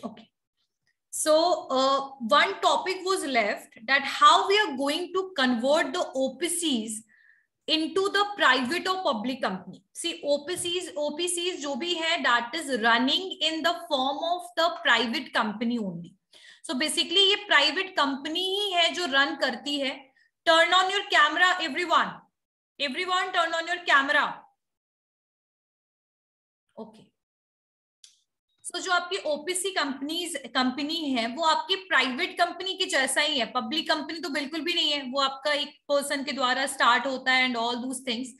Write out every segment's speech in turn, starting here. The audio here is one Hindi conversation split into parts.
Okay. So one topic was left, that how we are going to convert the OPCs into the private or public company. See, OPCs जो भी है, that is running in the form of the private company only. So basically ये private company ही है जो run करती है. Turn on your camera, everyone. Everyone, turn on your camera. Okay. So जो आपकी ओपीसी कंपनी है वो आपकी प्राइवेट कंपनी की जैसा ही है, पब्लिक कंपनी तो बिल्कुल भी नहीं है, वो आपका एक पर्सन के द्वारा स्टार्ट होता है and all these things.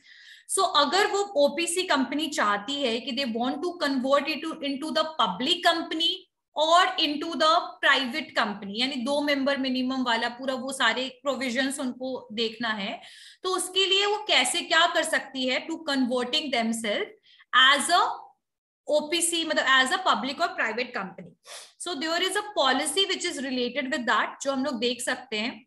So अगर वो ओपीसी कंपनी चाहती है कि they want to convert it into the public company और इनटू द प्राइवेट कंपनी, यानी 2 मेंबर मिनिमम वाला पूरा वो सारे प्रोविजंस उनको देखना है, तो उसके लिए वो कैसे क्या कर सकती है, to converting themselves as a OPC, मतलब as a public or private company. So there is a policy which is related with that, जो हम लोग देख सकते हैं.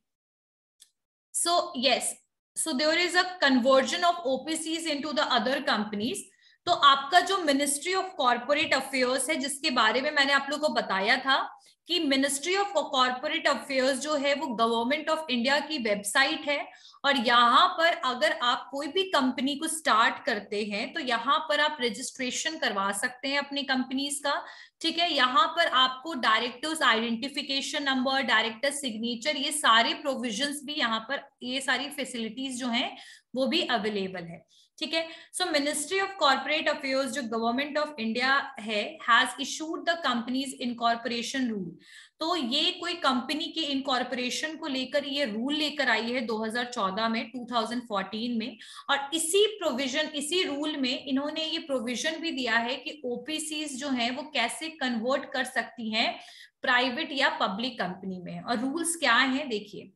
So yes, so there is a conversion of OPCs into the other companies. तो आपका जो मिनिस्ट्री ऑफ कॉर्पोरेट अफेयर्स है, जिसके बारे में मैंने आप लोगों को बताया था कि मिनिस्ट्री ऑफ कॉर्पोरेट अफेयर्स जो है वो गवर्नमेंट ऑफ इंडिया की वेबसाइट है, और यहाँ पर अगर आप कोई भी कंपनी को स्टार्ट करते हैं तो यहाँ पर आप रजिस्ट्रेशन करवा सकते हैं अपनी कंपनीज का. ठीक है, यहाँ पर आपको directors identification number, director signature, ये सारे प्रोविजंस भी यहाँ पर, ये सारी फैसिलिटीज जो हैं वो भी अवेलेबल है. ठीक है. सो मिनिस्ट्री ऑफ कॉर्पोरेट अफेयर्स जो गवर्नमेंट ऑफ इंडिया है, has issued the companies incorporation rule. तो ये कोई कंपनी के इनकॉर्पोरेशन को लेकर ये रूल लेकर आई है 2014 में, 2014 में, और इसी प्रोविजन, इसी रूल में इन्होंने ये प्रोविजन भी दिया है कि ओपीसीज जो हैं वो कैसे कन्वर्ट कर सकती हैं प्राइवेट या पब्लिक कंपनी में. और रूल्स क्या हैं देखिए,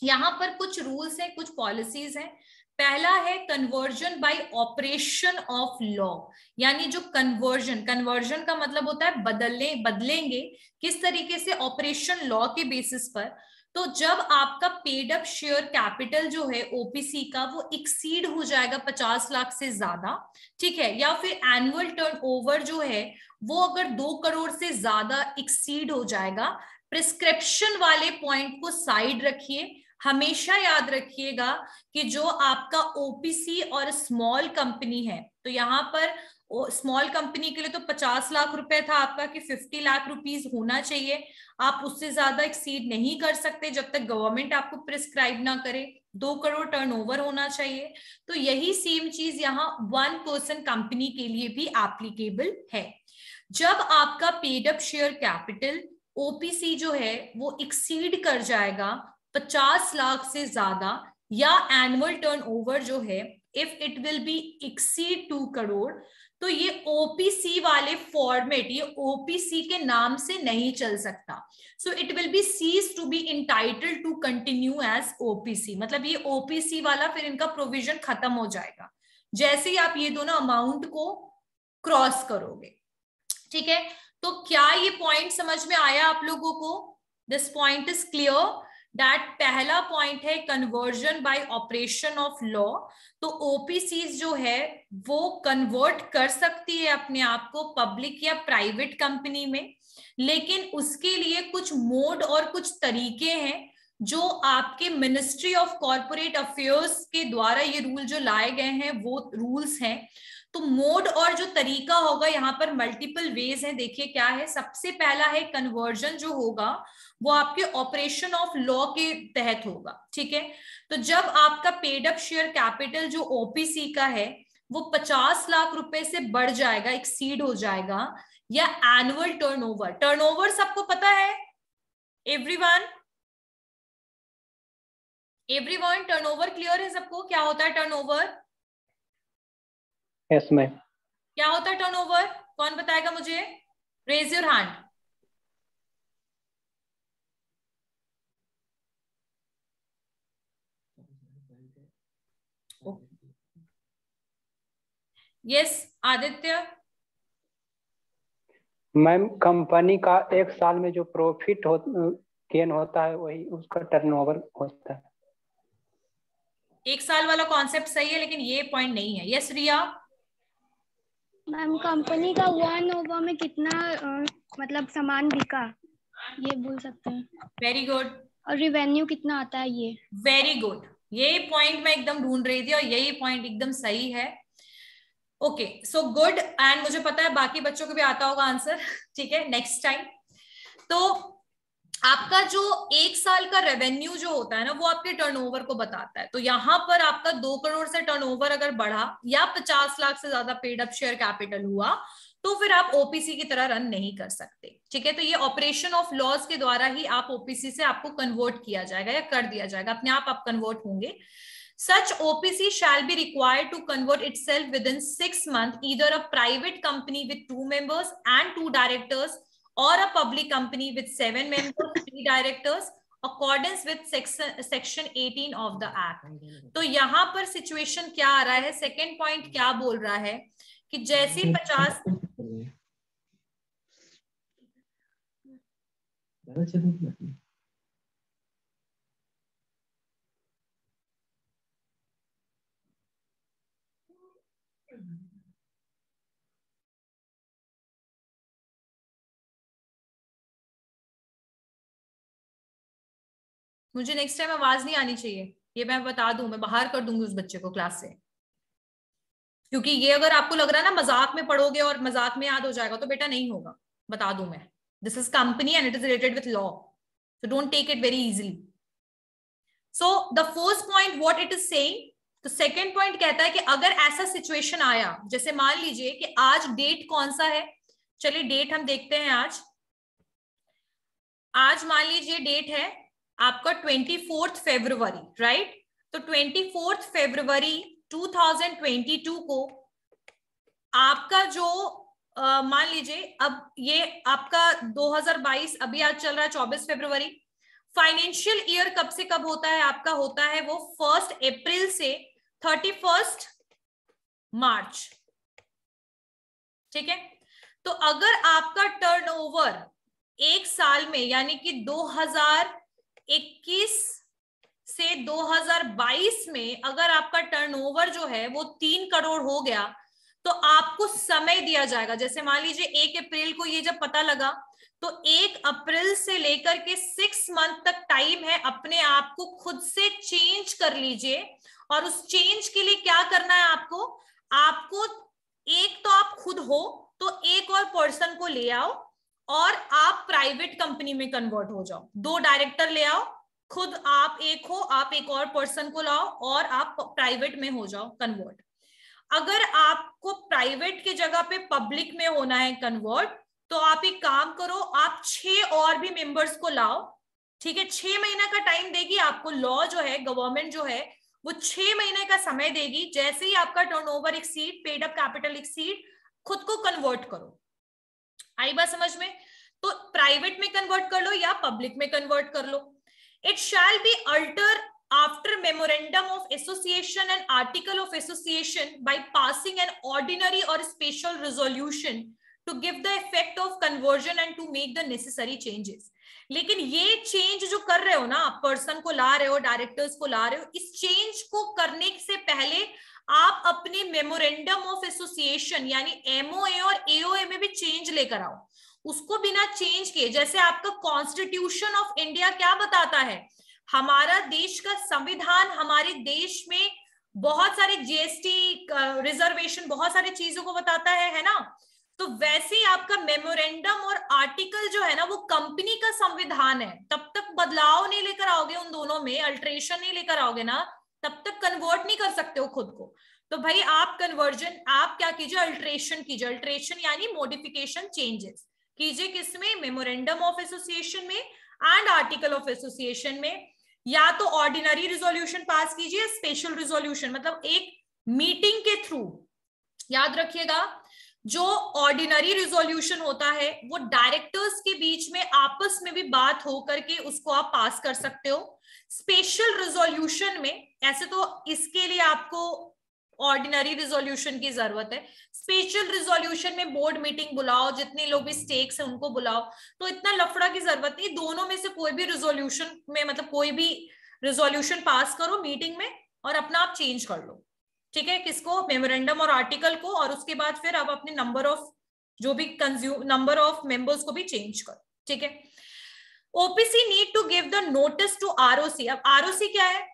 यहाँ पर कुछ रूल्स हैं, कुछ पॉलिसीज हैं. पहला है conversion bye operation of law, यानी जो कन्वर्जन का मतलब होता है बदलेंगे किस तरीके से, ऑपरेशन लॉ के बेसिस पर. तो जब आपका पेड अप शेयर कैपिटल जो है ओपीसी का वो एक्सीड हो जाएगा 50 लाख से ज्यादा, ठीक है, या फिर एनुअल टर्नओवर जो है वो अगर 2 करोड़ से ज्यादा एक्सीड हो जाएगा. प्रिस्क्रिप्शन वाले पॉइंट को साइड रखिए, हमेशा याद रखिएगा कि जो आपका ओपीसी और स्मॉल कंपनी है, तो यहाँ पर स्मॉल कंपनी के लिए तो 50 लाख रुपए था आपका कि 50 लाख रुपीस होना चाहिए, आप उससे ज्यादा एक्सीड नहीं कर सकते जब तक गवर्नमेंट आपको प्रिस्क्राइब ना करे. 2 करोड़ टर्नओवर होना चाहिए. तो यही सेम चीज यहाँ 1 पर्सन कंपनी के लिए भी एप्लीकेबल है. जब आपका paid up share capital OPC जो है वो एक्सीड कर जाएगा 50 लाख से ज्यादा, या एनुअल टर्नओवर जो है if it will be exceed 2 crore, तो ये ओपीसी वाले फॉर्मेट, ये ओपीसी के नाम से नहीं चल सकता. So it will be cease to be entitled to continue as OPC, मतलब ये ओपीसी वाला फिर इनका प्रोविजन खत्म हो जाएगा जैसे ही आप ये दोनों अमाउंट को क्रॉस करोगे. ठीक है, तो क्या ये पॉइंट समझ में आया आप लोगों को? This point is clear that पहला पॉइंट है conversion bye operation of law. तो ओपीसीज जो है वो कन्वर्ट कर सकती है अपने आप को पब्लिक या प्राइवेट कंपनी में, लेकिन उसके लिए कुछ मोड और कुछ तरीके हैं जो आपके मिनिस्ट्री ऑफ कॉर्पोरेट अफेयर्स के द्वारा ये रूल जो लाए गए हैं वो रूल्स हैं. तो मोड और जो तरीका होगा, यहाँ पर मल्टीपल वेज हैं. देखिए क्या है, सबसे पहला है कन्वर्जन जो होगा वो आपके ऑपरेशन ऑफ लॉ के तहत होगा. ठीक है, तो जब आपका पेड अप शेयर कैपिटल जो ओपीसी का है वो 50 लाख रुपए से बढ़ जाएगा, एक्सीड हो जाएगा, या एनुअल टर्नओवर सबको पता है, एवरीवन टर्नओवर क्लियर है सबको? क्या होता है टर्नओवर? Yes ma'am. क्या होता है टर्नओवर? कौन बताएगा मुझे? Raise your hand. Yes Aditya. Ma'am company का एक साल में जो प्रॉफिट गेन होता है वही उसका टर्नओवर होता है. एक साल वाला कॉन्सेप्ट सही है लेकिन ये पॉइंट नहीं है. यस रिया. मैम कंपनी का 1 ओवर में कितना मतलब सामान बिका, ये बोल सकते हैं। Very good. और रिवेन्यू कितना आता है, ये। वेरी गुड, यही पॉइंट मैं एकदम ढूंढ रही थी और यही पॉइंट एकदम सही है। Okay, so good. एंड मुझे पता है बाकी बच्चों को भी आता होगा आंसर। ठीक है, नेक्स्ट टाइम। तो आपका जो एक साल का रेवेन्यू जो होता है ना, वो आपके टर्नओवर को बताता है। तो यहां पर आपका 2 करोड़ से टर्नओवर अगर बढ़ा या 50 लाख से ज्यादा पेड अप शेयर कैपिटल हुआ, तो फिर आप ओपीसी की तरह रन नहीं कर सकते। ठीक है, तो ये ऑपरेशन ऑफ लॉज के द्वारा ही आप ओपीसी से आपको कन्वर्ट किया जाएगा या कर दिया जाएगा, अपने आप कन्वर्ट होंगे। Such OPC shall be required to convert itself within 6 months, either a private company with 2 members and 2 directors, or a public company with 7 members, 3 directors, accordance with section 18 of the act. तो यहाँ पर सिचुएशन क्या आ रहा है, सेकेंड पॉइंट क्या बोल रहा है कि जैसे 50 मुझे नेक्स्ट टाइम आवाज नहीं आनी चाहिए, ये मैं बता दूं, मैं बाहर कर दूंगी उस बच्चे को क्लास से। क्योंकि ये अगर आपको लग रहा है ना मजाक में पढ़ोगे और मजाक में याद हो जाएगा, तो बेटा नहीं होगा, बता दूं मैं। This is company and it is related with law, so don't take it very easily. So the first point what it is saying, तो सेकंड पॉइंट कहता है कि अगर ऐसा सिचुएशन आया, जैसे मान लीजिए कि आज डेट कौन सा है, चलिए डेट हम देखते हैं। आज मान लीजिए डेट है आपका 24 फरवरी, राइट। तो 24 फरवरी 2022 को आपका जो मान लीजिए, अब ये आपका 2022 अभी आज चल रहा है 24 फरवरी। फाइनेंशियल ईयर कब से कब होता है आपका, होता है वो 1 अप्रैल से 31 मार्च। ठीक है, तो अगर आपका टर्नओवर एक साल में यानी कि 2021 से 2022 में अगर आपका टर्नओवर जो है वो 3 करोड़ हो गया, तो आपको समय दिया जाएगा। जैसे मान लीजिए 1 अप्रैल को ये जब पता लगा, तो 1 अप्रैल से लेकर के 6 मंथ तक टाइम है, अपने आप को खुद से चेंज कर लीजिए। और उस चेंज के लिए क्या करना है आपको एक तो आप खुद हो, तो एक और पर्सन को ले आओ और आप प्राइवेट कंपनी में कन्वर्ट हो जाओ। 2 डायरेक्टर ले आओ, खुद आप एक हो, आप एक और पर्सन को लाओ और आप प्राइवेट में हो जाओ कन्वर्ट। अगर आपको प्राइवेट की जगह पे पब्लिक में होना है कन्वर्ट, तो आप एक काम करो, आप 6 और भी मेंबर्स को लाओ। ठीक है, 6 महीना का टाइम देगी आपको लॉ जो है, गवर्नमेंट जो है वो 6 महीने का समय देगी। जैसे ही आपका turnover exceed, paid up capital exceed, खुद को कन्वर्ट करो। आई बात समझ में? तो प्राइवेट में कन्वर्ट कर लो या पब्लिक में कन्वर्ट कर लो। It shall be alter after memorandum of association and article of association by passing an ordinary or special resolution to give the effect of conversion and to make the necessary changes. लेकिन ये चेंज जो कर रहे हो ना, आप पर्सन को ला रहे हो, डायरेक्टर्स को ला रहे हो, इस चेंज को करने से पहले आप अपने मेमोरेंडम ऑफ एसोसिएशन यानी एमओए और एओए में भी चेंज लेकर आओ। उसको बिना चेंज किए, जैसे आपका कॉन्स्टिट्यूशन ऑफ इंडिया क्या बताता है, हमारा देश का संविधान हमारे देश में बहुत सारे जीएसटी रिजर्वेशन, बहुत सारी चीजों को बताता है ना। तो वैसे ही आपका मेमोरेंडम और आर्टिकल जो है ना, वो कंपनी का संविधान है। तब तक बदलाव नहीं लेकर आओगे उन दोनों में, अल्टरेशन नहीं लेकर आओगे ना, तब तक कन्वर्ट नहीं कर सकते हो खुद को। तो भाई आप कन्वर्जन, आप क्या कीजिए, अल्टरेशन कीजिए। अल्टरेशन यानी मॉडिफिकेशन, चेंजेस कीजिए। किसमें? मेमोरेंडम ऑफ एसोसिएशन में एंड आर्टिकल ऑफ एसोसिएशन में। या तो ऑर्डिनरी रिजोल्यूशन पास कीजिए, स्पेशल रिजोल्यूशन मतलब एक मीटिंग के थ्रू। याद रखिएगा, जो ऑर्डिनरी रिजोल्यूशन होता है वो डायरेक्टर्स के बीच में आपस में भी बात हो करके उसको आप पास कर सकते हो। स्पेशल रिजोल्यूशन में ऐसे तो इसके लिए आपको ऑर्डिनरी रिजोल्यूशन की जरूरत है। स्पेशल रिजोल्यूशन में बोर्ड मीटिंग बुलाओ, जितने लोग भी स्टेक्स है उनको बुलाओ, तो इतना लफड़ा की जरूरत नहीं। दोनों में से कोई भी रिजोल्यूशन में मतलब कोई भी रिजोल्यूशन पास करो मीटिंग में और अपना आप चेंज कर लो। ठीक है, किसको? मेमोरेंडम और आर्टिकल को। और उसके बाद फिर आप अपने नंबर ऑफ जो भी नंबर ऑफ मेंबर्स को भी चेंज करो, ठीक है। OPC need to give the notice to ROC. अब आरओसी क्या है?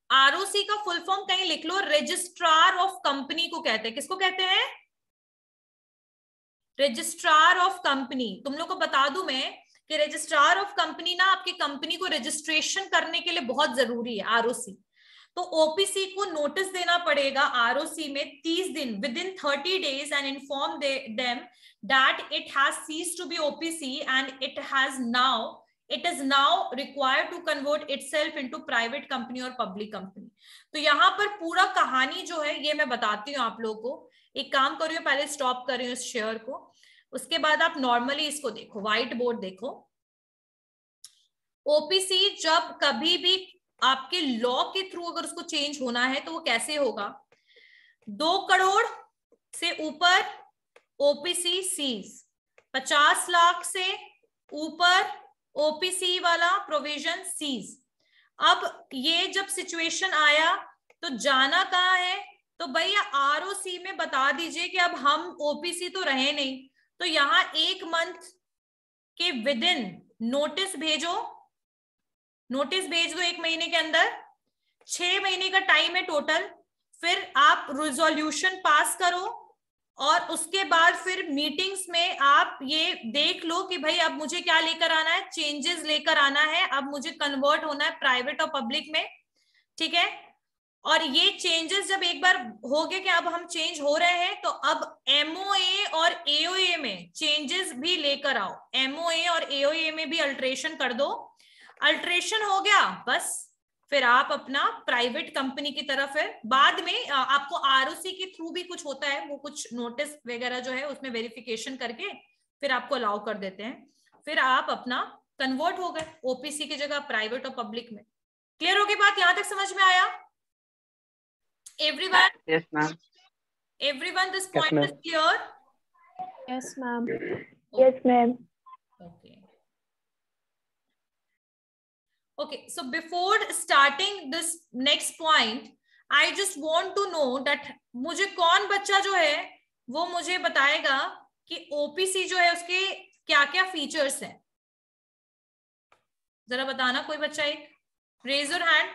आरओसी का फुल फॉर्म कहीं लिख लो, रजिस्ट्रार ऑफ कंपनी को कहते हैं। किसको कहते हैं? Registrar of company. तुम लोग को बता दूं मैं कि रजिस्ट्रार ऑफ कंपनी ना आपकी कंपनी को रजिस्ट्रेशन करने के लिए बहुत जरूरी है, आरओसी। तो ओपीसी को नोटिस देना पड़ेगा आरओसी में 30 दिन, within 30 days, and inform them that it has ceased to be OPC and it is now required to convert itself into private company और public company। तो यहाँ पर पूरा कहानी जो है ये मैं बताती हूँ आप लोगों को। एक काम करिए, पहले स्टॉप करिए इस शेयर को, उसके बाद आप नॉर्मली इसको देखो, व्हाइट बोर्ड देखो। ओपीसी जब कभी भी आपके लॉ के थ्रू अगर उसको चेंज होना है तो वो कैसे होगा? 2 करोड़ से ऊपर ओपीसी सीज, 50 लाख से ऊपर ओपीसी वाला प्रोविजन सीज। अब ये जब सिचुएशन आया तो जाना कहाँ है? तो भैया आरओसी में बता दीजिए कि अब हम ओपीसी तो रहे नहीं, तो यहाँ 1 मंथ के विद इन नोटिस भेजो, नोटिस भेज दो 1 महीने के अंदर। 6 महीने का टाइम है टोटल। फिर आप रिजोल्यूशन पास करो और उसके बाद फिर मीटिंग्स में आप ये देख लो कि भाई अब मुझे क्या लेकर आना है, चेंजेस लेकर आना है, अब मुझे कन्वर्ट होना है प्राइवेट और पब्लिक में, ठीक है। और ये चेंजेस जब एक बार हो गए कि अब हम चेंज हो रहे हैं, तो अब एमओए और एओए में चेंजेस भी लेकर आओ। एमओए और एओए में भी अल्ट्रेशन कर दो। अल्ट्रेशन हो गया बस, फिर आप अपना प्राइवेट कंपनी की तरफ है। बाद में आपको आरओसी के थ्रू भी कुछ होता है, वो कुछ नोटिस वगैरह जो है उसमें वेरिफिकेशन करके फिर आपको अलाउ कर देते हैं। फिर आप अपना कन्वर्ट हो गए ओपीसी की जगह प्राइवेट और पब्लिक में। क्लियर हो गई बात? यहां तक समझ में आया everyone? Yes ma'am. Everyone this point is clear? Yes ma'am. Yes ma'am. Okay, so before starting this next point, I just want to know that मुझे कौन बच्चा जो है वो मुझे बताएगा कि ओपीसी जो है उसके क्या क्या फीचर्स हैं। जरा बताना कोई बच्चा, एक raise your hand.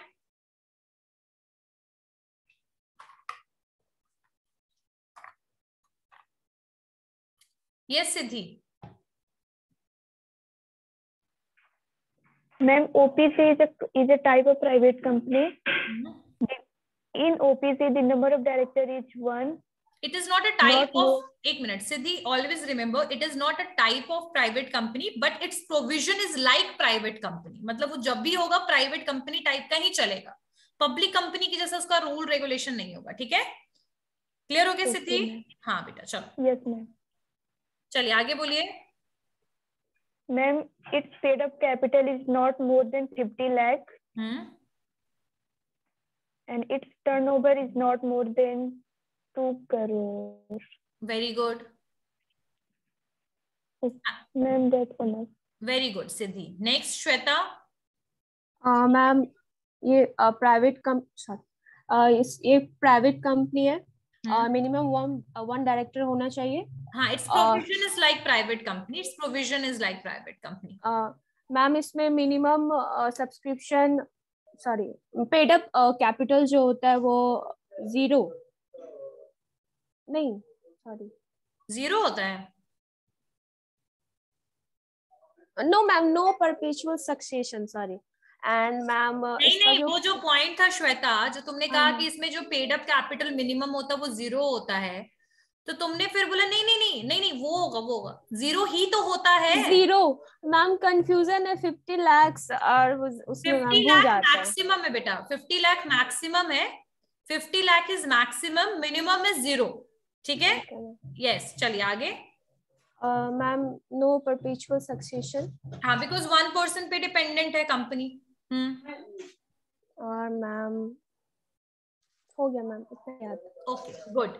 Yes Siddhi. Ma'am, OPC is a type of private company. In OPC, the number of directors is 1. It is not a type of, एक minute Siddhi, always remember it is not a type of private company, but its provision is like private company। मतलब वो जब भी होगा प्राइवेट कंपनी टाइप का ही चलेगा, पब्लिक कंपनी की जैसा उसका रूल रेगुलेशन नहीं होगा, ठीक है। क्लियर हो गया सिद्धि? हाँ बेटा चलो। Yes ma'am. चलिए आगे बोलिए। Ma'am, its paid up capital is not more than 50 lakh. And its turnover is not more than 2 crore. Very good. Ma'am, that's enough. Very good, Siddhi. Next, Shweta. Ma'am ये प्राइवेट कंपनी है, मिनिमम 1 डायरेक्टर होना चाहिए। हाँ, its provision is like private company. Its provision is like private company. Ma'am इसमें minimum subscription paid up capital जो होता है वो 0 होता है। No ma'am, no perpetual succession, sorry. And ma'am नहीं, वो जो पॉइंट था श्वेता, जो तुमने कहा कि इसमें जो पेड अप कैपिटल मिनिमम होता है वो 0 होता है, तो तुमने फिर बोला नहीं वो होगा 0 ही तो होता है। 0 मैम कंफ्यूजन है, 50 लाख और उसमें 50 लाख मैक्सिमम है बेटा, 50 लाख मैक्सिमम है, 50 lakh is maximum, minimum is 0, ठीक है। यस चलिए आगे। Ma'am no perpetual succession. हाँ, बिकॉज 1 पर्सन पे डिपेंडेंट है कंपनी। और मैम हो गया मैम, इतना याद। Okay good,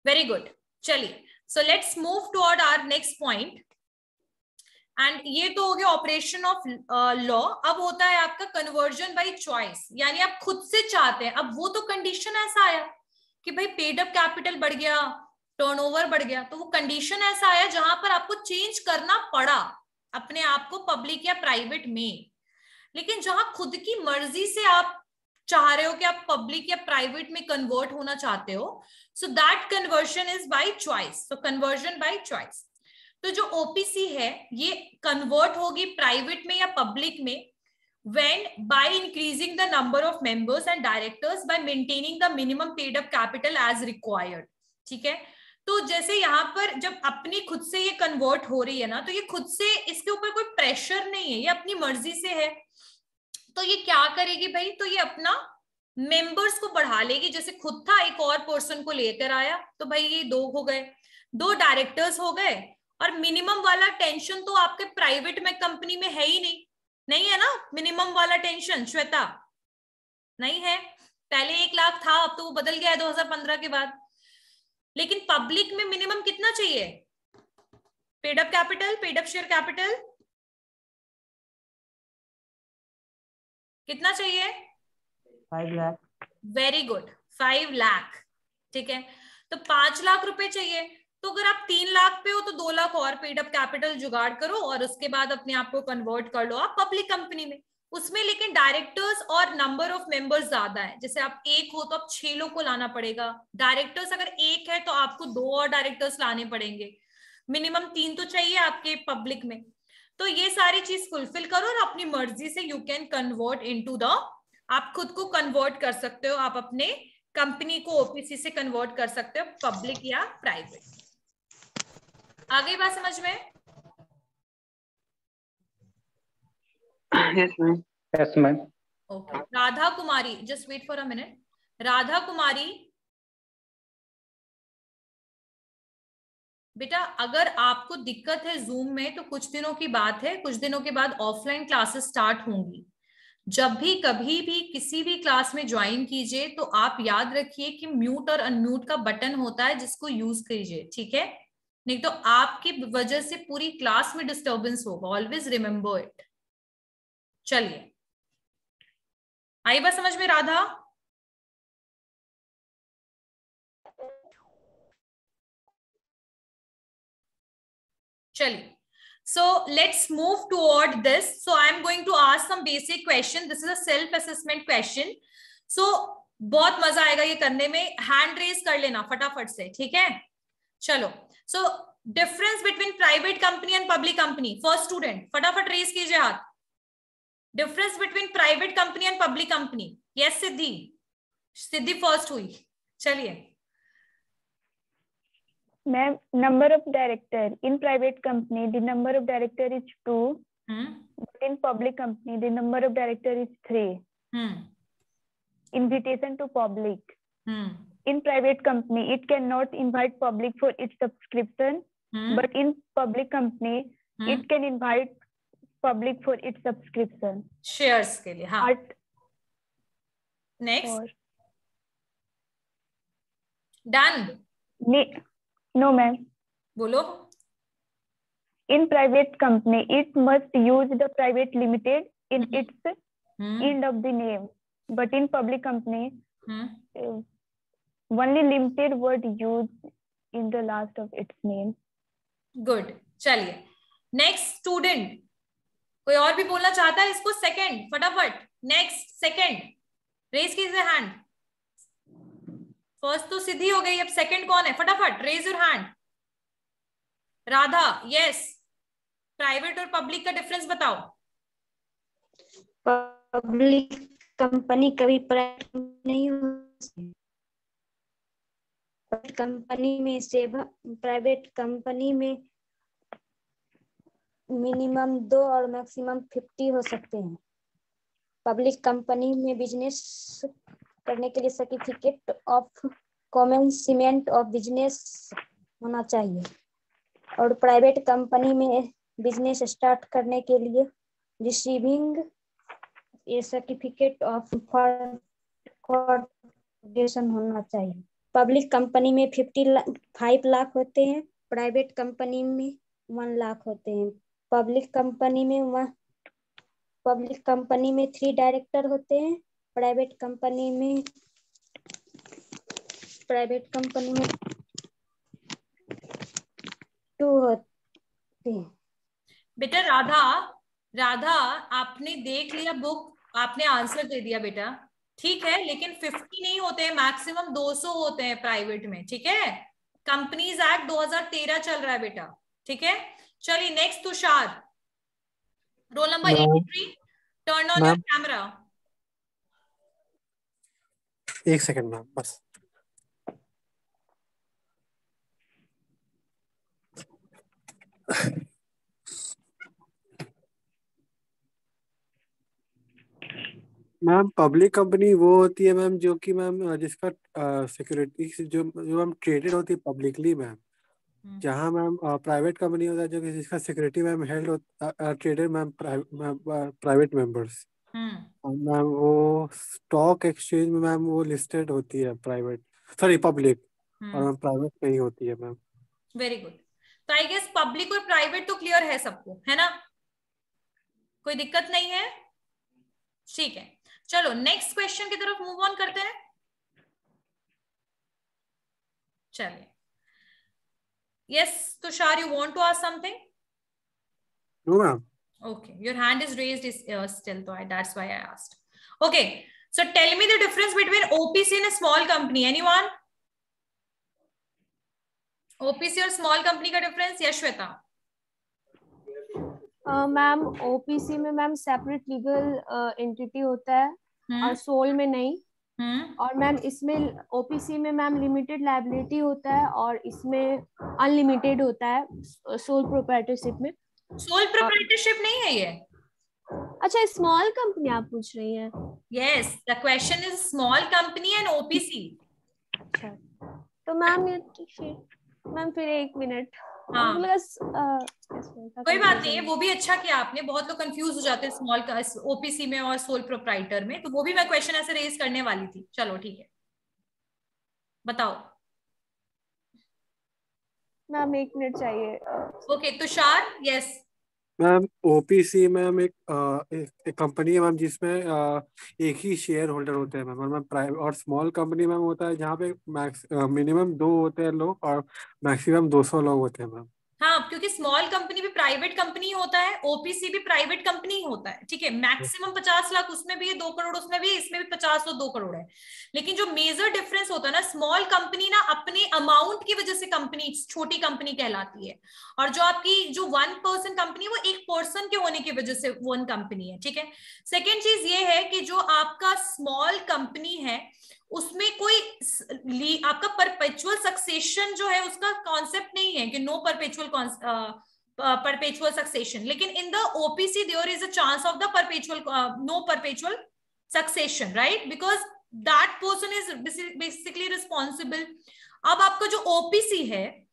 very good. चलिए so let's move toward our next point. And ये तो हो गया ऑपरेशन ऑफ लॉ। अब होता है आपका कन्वर्जन बाय चॉइस, यानी आप खुद से चाहते हैं। अब वो तो कंडीशन ऐसा आया कि भाई पेड अप कैपिटल बढ़ गया, टर्नओवर बढ़ गया, तो वो कंडीशन ऐसा आया जहां पर आपको चेंज करना पड़ा अपने आप को पब्लिक या प्राइवेट में। लेकिन जहां खुद की मर्जी से आप चाह रहे हो कि आप पब्लिक या प्राइवेट में कन्वर्ट होना चाहते हो, so that conversion is by choice, so conversion by choice. तो जो ओपीसी है ये कन्वर्ट होगी प्राइवेट में या पब्लिक में when by increasing the number of members and directors by maintaining the minimum paid up capital as required। ठीक है, तो जैसे यहाँ पर जब अपनी खुद से ये कन्वर्ट हो रही है ना, तो ये खुद से, इसके ऊपर कोई प्रेशर नहीं है, ये अपनी मर्जी से है। तो ये क्या करेगी भाई, तो ये अपना मेंबर्स को बढ़ा लेगी। जैसे खुद था, एक और पर्सन को लेकर आया, तो भाई ये 2 हो गए, 2 डायरेक्टर्स हो गए। और मिनिमम वाला टेंशन तो आपके प्राइवेट में कंपनी में है ही नहीं है ना, मिनिमम वाला टेंशन श्वेता नहीं है। पहले 1 लाख था, अब तो वो बदल गया है 2015 के बाद। लेकिन पब्लिक में मिनिमम कितना चाहिए, paid up capital, paid up share capital कितना चाहिए, 5 लाख। Very good, 5 lakh. ठीक है, तो 5 लाख रुपए चाहिए। तो अगर आप 3 लाख पे हो तो 2 लाख और पेड अप कैपिटल जुगाड़ करो और उसके बाद अपने आप को कन्वर्ट कर लो आप पब्लिक कंपनी में। उसमें लेकिन डायरेक्टर्स और नंबर ऑफ मेंबर्स ज्यादा है। जैसे आप 1 हो तो आप 6 लोग को लाना पड़ेगा। डायरेक्टर्स अगर 1 है तो आपको 2 और डायरेक्टर्स लाने पड़ेंगे। मिनिमम 3 तो चाहिए आपके पब्लिक में। तो ये सारी चीज फुलफिल करो और अपनी मर्जी से you can convert into the, आप खुद को कन्वर्ट कर सकते हो, आप अपने कंपनी को ओपीसी से कन्वर्ट कर सकते हो, पब्लिक या प्राइवेट। आगे बात समझ में? Yes ma'am. Okay, Radha Kumari, just wait for a minute. Radha Kumari बेटा, अगर आपको दिक्कत है जूम में तो कुछ दिनों की बात है, कुछ दिनों के बाद ऑफलाइन क्लासेस स्टार्ट होंगी। जब भी कभी भी किसी भी क्लास में ज्वाइन कीजिए तो आप याद रखिए कि म्यूट और अनम्यूट का बटन होता है, जिसको यूज कीजिए, ठीक है? नहीं तो आपकी वजह से पूरी क्लास में डिस्टर्बेंस होगा। Always remember it. चलिए, आई बात समझ में राधा? चलिए, so let's move toward this. So I am going to ask some basic question. This is a self assessment question. So बहुत मजा आएगा ये करने में। हैंड रेज कर लेना फटाफट से, ठीक है? चलो, so difference between private company and public company. First student फटाफट रेज कीजिए हाथ। Difference between private company and public company. Yes Siddhi, Siddhi first हुई। चलिए ma'am, number of director in private company the number of director is 2, but in public company the number of director is 3। Invitation to public in private company it cannot invite public for its subscription, but in public company it can invite public for its subscription, shares के लिए। हाँ, next done। no ma'am, बोलो। in private company it must use the private limited in its end of the name, but in public company only limited word used in the last of its name। Good. चलिए नेक्स्ट स्टूडेंट, कोई और भी बोलना चाहता है इसको? सेकंड फटाफट, नेक्स्ट सेकंड रेज कीजिए हैंड। फर्स्ट तो सिद्धि हो गई, अब सेकंड कौन है? फटाफट raise your hand. Radha, yes. Private और पब्लिक का डिफरेंस बताओ। पब्लिक कंपनी कभी प्राइवेट नहीं हो सकती। कंपनी में सेवा, प्राइवेट कंपनी में मिनिमम 2 और मैक्सिमम 50 हो सकते हैं। पब्लिक कंपनी में बिजनेस करने के लिए certificate of commencement of business होना चाहिए, और प्राइवेट कंपनी में बिजनेस स्टार्ट करने के लिए receiving A certificate of corporation होना चाहिए। पब्लिक कंपनी में 5 लाख होते हैं, प्राइवेट कंपनी में 1 लाख होते हैं। पब्लिक कंपनी में 3 डायरेक्टर होते हैं, प्राइवेट कंपनी में प्राइवेट कंपनी में 2 होते हैं। बेटा राधा आपने देख लिया बुक, आपने आंसर दे दिया बेटा, ठीक है, लेकिन 50 नहीं होते हैं, मैक्सिमम 200 होते हैं प्राइवेट में, ठीक है। कंपनीज एक्ट 2013 चल रहा है बेटा, ठीक है। चलिए next Tushar, roll number 83, turn on your camera. 1 second ma'am बस। मैम पब्लिक कंपनी वो होती है मैम जो कि मैम जिसका सिक्योरिटी जो मैम ट्रेडेड होती है पब्लिकली मैम, जहाँ मैम प्राइवेट कंपनी होता है जो कि जिसका सिक्योरिटी मैम हेल्ड होता traded ma'am private members ma'am, वो स्टॉक एक्सचेंज में मैम वो लिस्टेड होती है प्राइवेट, सॉरी पब्लिक, और मैम प्राइवेट नहीं होती है मैम। Very good. तो आई गेस पब्लिक और प्राइवेट तो क्लियर है सबको, है ना, कोई दिक्कत नहीं है, ठीक है। चलो नेक्स्ट क्वेश्चन की तरफ मूव ऑन करते हैं। चलिए, yes Tushar, you want to ask something? No ma'am. Okay, your hand is raised is still, so that's why I asked. Okay, so tell me the difference between OPC and a small company. Anyone? OPC और small company का difference? Yes, Shweta. Ma'am OPC में मैम सेपरेट लीगल एंटिटी होता है और सोल में नहीं। और मैम इसमें OPC में मैम लिमिटेड लायबिलिटी होता है और इसमें अनलिमिटेड होता है सोल प्रोप्राइटरशिप में। सोल प्रोप्राइटरशिप नहीं है ये। अच्छा, स्मॉल कंपनी आप पूछ रही हैं? Yes, the question is small company and OPC। अच्छा, तो मैम ये मैम फिर 1 मिनट। हाँ, कोई बात नहीं है, है वो भी अच्छा किया आपने, बहुत लोग कंफ्यूज हो जाते हैं स्मॉल का OPC में और सोल प्रोप्राइटर में, तो वो भी मैं क्वेश्चन ऐसे रेज करने वाली थी। चलो ठीक है, बताओ मैम। 1 मिनट चाहिए। Okay Tushar. Yes ma'am OPC ma'am एक कंपनी है मैम जिसमें एक ही शेयर होल्डर होते हैं मैम, और मैम प्राइवेट और स्मॉल कंपनी मैम होता है जहाँ पे मिनिमम 2 होते हैं लोग और मैक्सिमम 200 लोग होते हैं मैम। हाँ, क्योंकि स्मॉल कंपनी भी प्राइवेट कंपनी होता है, OPC भी प्राइवेट कंपनी होता है, ठीक है। मैक्सिमम 50 लाख उसमें भी है, 2 करोड़ उसमें भी है, इसमें भी 50 और 2 करोड़ है। लेकिन जो मेजर डिफरेंस होता है ना, स्मॉल कंपनी ना अपने अमाउंट की वजह से कंपनी छोटी कंपनी कहलाती है, और जो आपकी जो 1 पर्सन कंपनी वो 1 पर्सन के होने की वजह से 1 कंपनी है, ठीक है। सेकेंड चीज ये है कि जो आपका स्मॉल कंपनी है उसमें कोई आपका परपेचुअल सक्सेशन जो है उसका कॉन्सेप्ट नहीं है कि नो परपेचुअल सक्सेशन, लेकिन in the OPC there is a chance of the no perpetual succession, right, because that person is basically responsible. अब आपका जो OPC है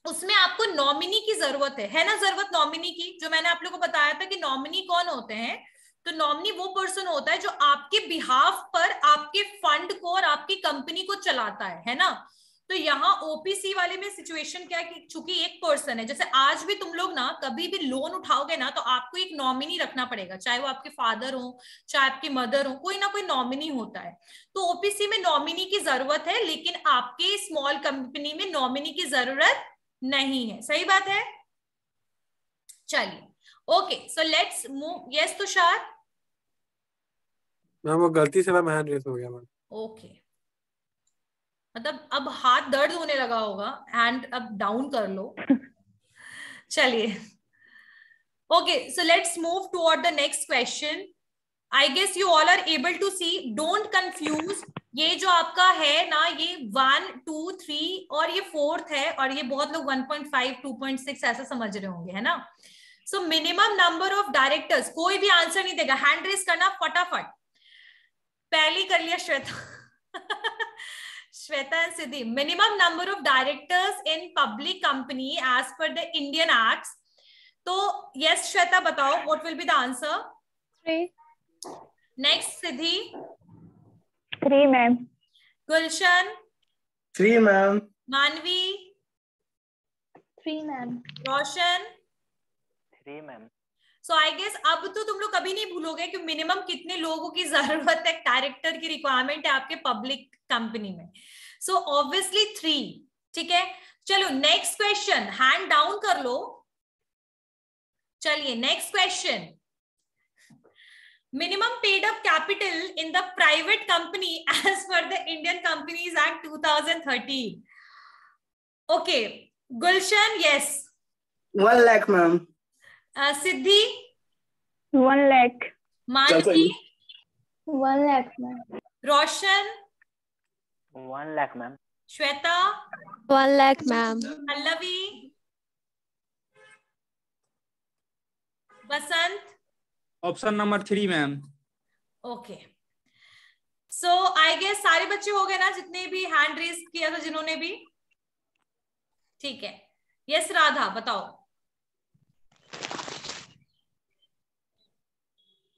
उसमें आपको नॉमिनी की जरूरत है ना, जरूरत नॉमिनी की, जो मैंने आप लोगों को बताया था कि नॉमिनी कौन होते हैं। तो नॉमिनी वो पर्सन होता है जो आपके बिहाफ पर आपके फंड को और आपकी कंपनी को चलाता है ना। तो यहाँ OPC वाले में सिचुएशन क्या है कि चूंकि 1 पर्सन है, जैसे आज भी तुम लोग ना कभी भी लोन उठाओगे ना तो आपको एक नॉमिनी रखना पड़ेगा, चाहे वो आपके फादर हो चाहे आपकी मदर हो, कोई ना कोई नॉमिनी होता है। तो OPC में नॉमिनी की जरूरत है, लेकिन आपके स्मॉल कंपनी में नॉमिनी की जरूरत नहीं है। सही बात है। चलिए okay, so let's move. Yes Tushar. Ma'am वो गलती से मैम हैंड रेस हो गया मैम। ओके, मतलब अब हाथ दर्द होने लगा होगा, हैंड अब डाउन कर लो। चलिए okay, so let's move toward the next question. I guess you all are able to see, don't confuse. ये जो आपका है ना, ये 1 2 3 और ये 4th है, और ये बहुत लोग 1.5 2.6 ऐसा समझ रहे होंगे, है ना। So minimum number of directors, कोई भी आंसर नहीं देगा, हैंड रेस करना फटाफट। पहली कर लिया Shweta. Shweta and Siddhi. Minimum number of directors in public company as per the Indian acts. तो यस श्वेता बताओ, what will be the answer? 3। Next Siddhi. 3 ma'am. Gulshan. 3 ma'am. Manvi. 3 ma'am. Roshan. 3 ma'am. So I guess अब तो तुम लोग कभी नहीं भूलोगे कि मिनिमम कितने लोगों की जरूरत है, डायरेक्टर की रिक्वायरमेंट है आपके पब्लिक कंपनी में। सो ऑब्वियसली 3, ठीक है। चलो नेक्स्ट क्वेश्चन, हैंड डाउन कर लो। चलिए next question, minimum paid up capital in the private company as per the Indian Companies Act 2013. Okay, Gulshan, yes. 1 lakh, ma'am. Siddhi? 1 lakh. Mansi? 1 lakh, ma'am. Roshan? 1 lakh, ma'am. Shweta? 1 lakh, ma'am. Pallavi? Basant? Option number 3 ma'am. Okay, so I guess सारे बच्चे हो गए ना, जितने भी हैंड रेज किया था जिन्होंने भी, ठीक है। यस राधा, बताओ।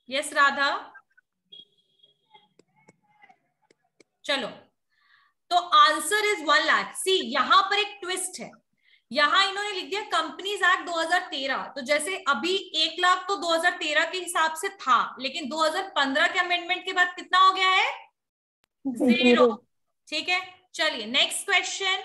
यस राधा, चलो, तो आंसर इज 1 लाख। सी यहां पर एक ट्विस्ट है, यहां इन्होंने लिख दिया कंपनीज एक्ट 2013, तो जैसे अभी 1 लाख तो 2013 के हिसाब से था, लेकिन 2015 के अमेंडमेंट के बाद कितना हो गया है? 0, ठीक है। चलिए next question,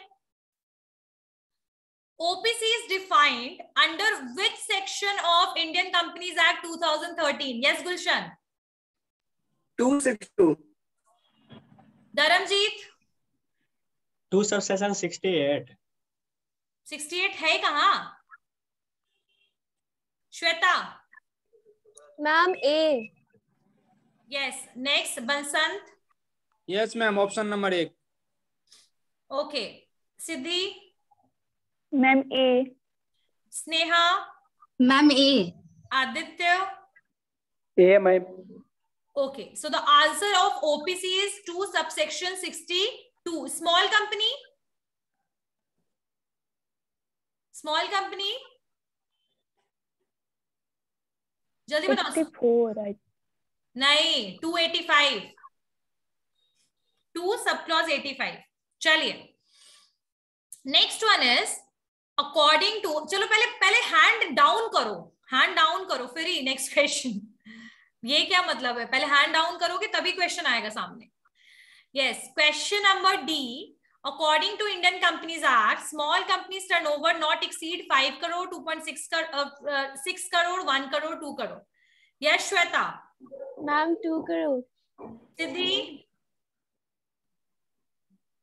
OPC is defined under which section of Indian Companies Act 2013? Yes, Gulshan. 262. Dharamjeet? 2 subsection 68. 68 है कहाँ? Shweta? Ma'am A. Yes. Next, Basant? Yes ma'am, option number 1। Okay. Siddhi? Ma'am A. Sneha? Ma'am A. Aditya? A ma'am. Okay. So the answer of OPC is 2 subsection 62. Small company? Small company? जल्दी बताओ। 64, नहीं, 285, 2 सब क्लॉज 85। चलिए next one is according to, चलो पहले हैंड डाउन करो, हैंड डाउन करो फिर ही नेक्स्ट क्वेश्चन। ये क्या मतलब है? पहले हैंड डाउन करोगे तभी क्वेश्चन आएगा सामने। Yes, question number D, according to Indian Companies Act, small companies turnover not exceed 5 crore, 2.6 crore, 6 crore, 1 crore, 2 crore. Yes, Shweta? Ma'am 2 crore. Siddhi?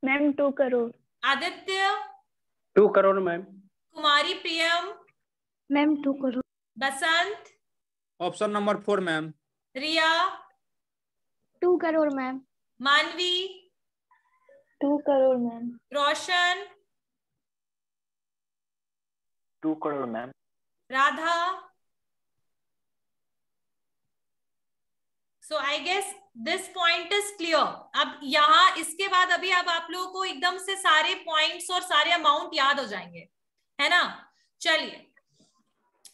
Ma'am 2 crore. Aditya? 2 crore ma'am. Kumari Priyam? Ma'am 2 crore. Basant? Option number 4 ma'am. Riya? 2 crore, ma'am. Manvi? 2 crore, ma'am. Roshan? 2 crore, ma'am. Radha? So I guess this point is clear. अब यहाँ इसके बाद अभी अब आप लोगों को एकदम से सारे पॉइंट्स और सारे अमाउंट याद हो जाएंगे, है ना? चलिए,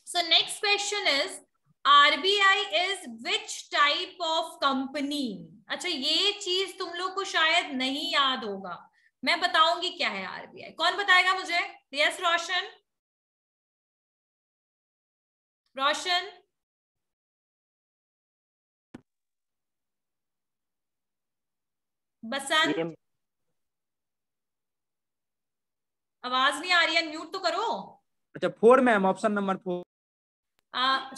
so next question is RBI is which type of company? अच्छा, ये चीज तुम लोग को शायद नहीं याद होगा, मैं बताऊंगी क्या है RBI। कौन बताएगा मुझे? यस, रोशन? रोशन? बसंत? आवाज नहीं आ रही है, म्यूट तो करो। अच्छा 4 ma'am, option number 4।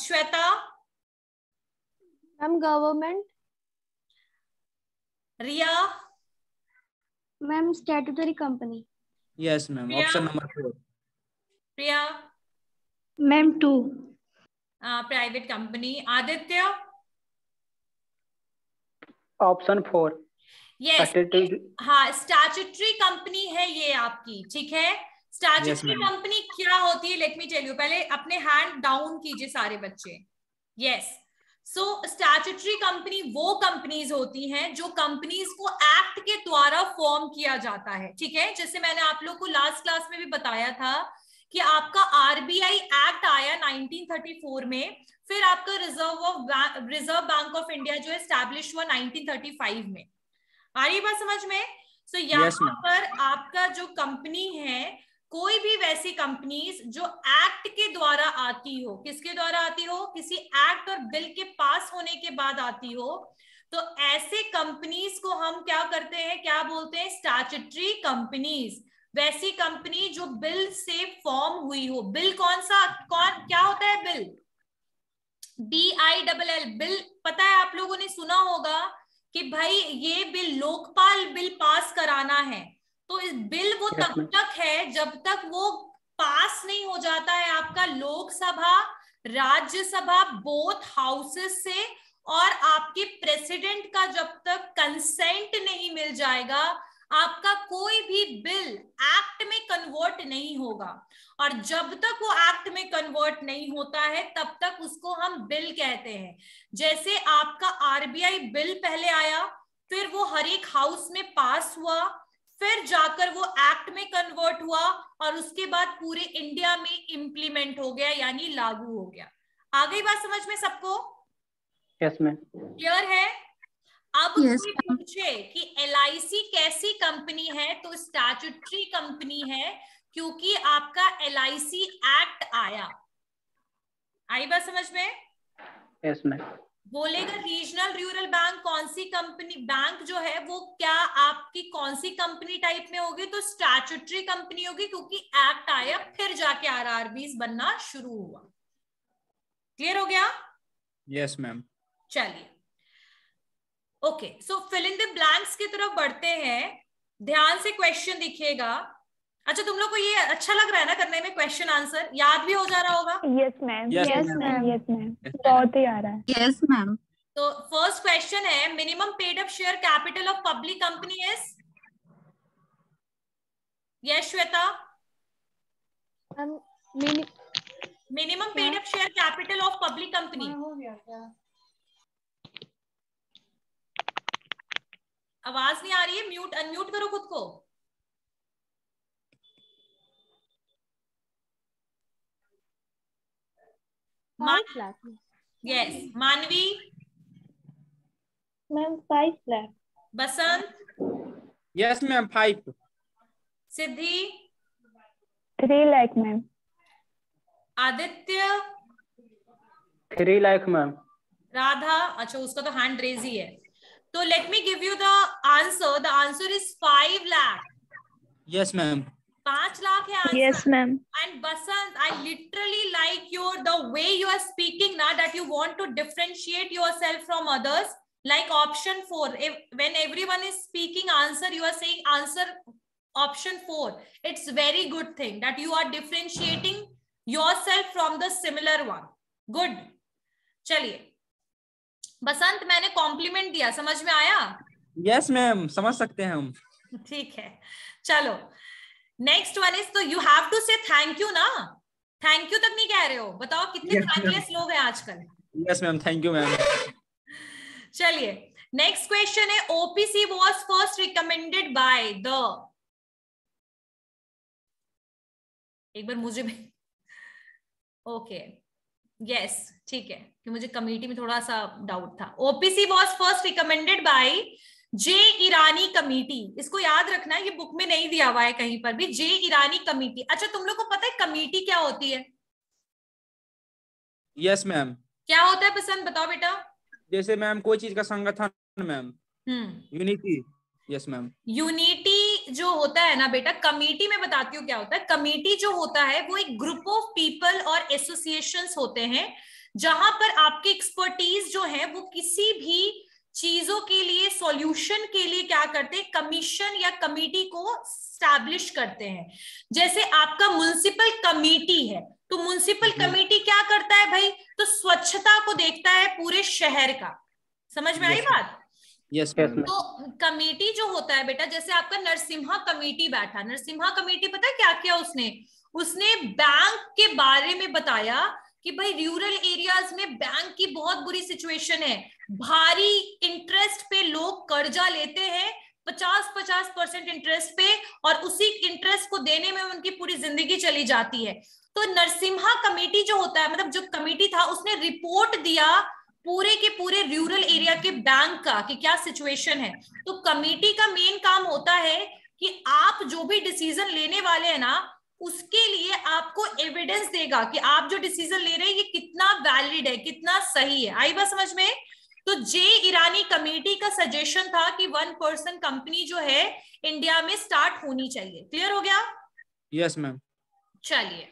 Shweta? Ma'am government. Riya? Ma'am statutory company. Yes ma'am, option number 4। Priya? Ma'am 2। Private company. Aditya? Option 4। Yes, हाँ, स्टैट्यूटरी कंपनी है ये आपकी, ठीक है। स्टैट्यूटरी कंपनी क्या होती है, लेट मी टेल यू। पहले अपने हैंड डाउन कीजिए सारे बच्चे। यस, सो स्टैट्यूटरी कंपनी वो कंपनीज होती हैं जो कंपनीज को एक्ट के द्वारा फॉर्म किया जाता है, ठीक है। जैसे मैंने आप लोग को लास्ट क्लास में भी बताया था कि आपका RBI एक्ट आया 1934 में, फिर आपका रिजर्व बैंक ऑफ इंडिया जो एस्टैब्लिश हुआ 1935 में। आ रही बात समझ में? सो यहाँ पर आपका जो कंपनी है, कोई भी वैसी कंपनीज जो एक्ट के द्वारा आती हो, किसके द्वारा आती हो? किसी एक्ट और बिल के पास होने के बाद आती हो, तो ऐसे कंपनीज को हम क्या करते हैं, क्या बोलते हैं, स्टैट्यूटरी कंपनीज। वैसी कंपनी जो बिल से फॉर्म हुई हो। बिल कौन क्या होता है बिल? BILL bill. पता है आप लोगों ने सुना होगा कि भाई ये बिल लोकपाल बिल पास कराना है, तो इस बिल वो तब तक है जब तक वो पास नहीं हो जाता है आपका लोकसभा राज्यसभा बोथ हाउसेस से, और आपके प्रेसिडेंट का जब तक कंसेंट नहीं मिल जाएगा आपका कोई भी बिल एक्ट में कन्वर्ट नहीं होगा। और जब तक वो एक्ट में कन्वर्ट नहीं होता है तब तक उसको हम बिल कहते हैं। जैसे आपका RBI बिल पहले आया, फिर वो हर एक हाउस में पास हुआ, फिर जाकर वो एक्ट में कन्वर्ट हुआ, और उसके बाद पूरे इंडिया में इंप्लीमेंट हो गया, यानी लागू हो गया। आ गई बात समझ में सबको? Yes ma'am. क्लियर है? अब कोई पूछे कि LIC कैसी कंपनी है, तो स्टैट्यूटरी कंपनी है, क्योंकि आपका LIC एक्ट आया। आई बात समझ में? Yes ma'am. बोलेगा रीजनल रूरल बैंक कौन सी कंपनी, बैंक जो है वो क्या आपकी कौन सी कंपनी टाइप में होगी, तो स्टैट्यूटरी कंपनी होगी, क्योंकि एक्ट आया फिर जाके RRBs बनना शुरू हुआ। क्लियर हो गया? Yes ma'am. चलिए, okay, so fill in the blanks की तरफ बढ़ते हैं। ध्यान से क्वेश्चन दिखेगा। अच्छा, तुम लोग को ये अच्छा लग रहा है ना करने में? क्वेश्चन आंसर याद भी हो जा रहा होगा? Yes ma'am, yes ma'am, yes ma'am, बहुत ही आ रहा है। Yes ma'am. तो फर्स्ट क्वेश्चन है, minimum paid up share capital of public company is? Yes Shweta? Minimum paid up share capital of public company. हो गया क्या? आवाज नहीं आ रही है, म्यूट अनम्यूट करो खुद को। Yes, Manvi? Ma'am 5 lakh. Basant? Yes ma'am 5। Siddhi? 3 lakh ma'am. Aditya? 3 lakh ma'am. Radha? अच्छा, उसका तो हैंड रेज ही है। तो let me give you the answer. The answer is 5 lakh. Yes ma'am. 5 lakh है answer. Yes ma'am. And Basant, I literally like the way you are speaking now, that you want to differentiate yourself from others. Like option 4, when everyone is speaking answer, you are saying answer option 4. It's very good thing that you are differentiating yourself from the similar one. Good. चलिए, बसंत मैंने कॉम्प्लीमेंट दिया, समझ में आया? यस मैम, समझ सकते हैं हम। ठीक है, चलो नेक्स्ट वन इज, तो यू हैव टू से थैंक यू ना। थैंक यू तक नहीं कह रहे हो, बताओ कितने थैंकलेस लोग हैं आजकल। Yes ma'am, thank you ma'am. चलिए, नेक्स्ट क्वेश्चन है, OPC was first recommended by the, एक बार मुझे भी, ओके यस ठीक है, कि मुझे कमेटी में थोड़ा सा डाउट था। OPC was first recommended by J. Irani committee. इसको याद रखना, ये बुक में नहीं दिया हुआ है कहीं पर भी। J. ईरानी कमेटी। अच्छा, तुम लोग को पता है कमेटी क्या होती है? Yes ma'am. क्या होता है पसंद, बताओ बेटा। जैसे मैम कोई चीज का संगठन ma'am, unity. Yes ma'am. Unity जो होता है ना बेटा, कमेटी में बताती हूँ क्या होता है। कमेटी जो होता है वो एक ग्रुप ऑफ पीपल और एसोसिएशंस होते हैं, जहां पर आपके एक्सपर्टीज जो है वो किसी भी चीजों के लिए, सॉल्यूशन के लिए क्या करते हैं, कमीशन या कमेटी को स्टैब्लिश करते हैं। जैसे आपका म्युनिसिपल कमेटी है, तो म्युनिसिपल कमेटी क्या करता है भाई, तो स्वच्छता को देखता है पूरे शहर का। समझ में आई बात? यस। तो कमेटी जो होता है बेटा, जैसे आपका नरसिम्हा कमेटी बैठा, नरसिम्हा कमेटी पता है क्या किया उसने बैंक के बारे में बताया कि भाई रूरल एरियाज में बैंक की बहुत बुरी सिचुएशन है, भारी इंटरेस्ट पे लोग कर्जा लेते हैं, 50% इंटरेस्ट पे, और उसी इंटरेस्ट को देने में उनकी पूरी जिंदगी चली जाती है। तो नरसिम्हा कमेटी जो होता है, मतलब जो कमेटी था, उसने रिपोर्ट दिया पूरे के पूरे रूरल एरिया के बैंक का कि क्या सिचुएशन है। तो कमेटी का मेन काम होता है कि आप जो भी डिसीजन लेने वाले हैं ना, उसके लिए आपको एविडेंस देगा कि आप जो डिसीजन ले रहे हैं ये कितना वैलिड है, कितना सही है। आई बात समझ में? तो जे ईरानी कमेटी का सजेशन था कि 1 पर्सन कंपनी जो है इंडिया में स्टार्ट होनी चाहिए। क्लियर हो गया? Yes ma'am. चलिए,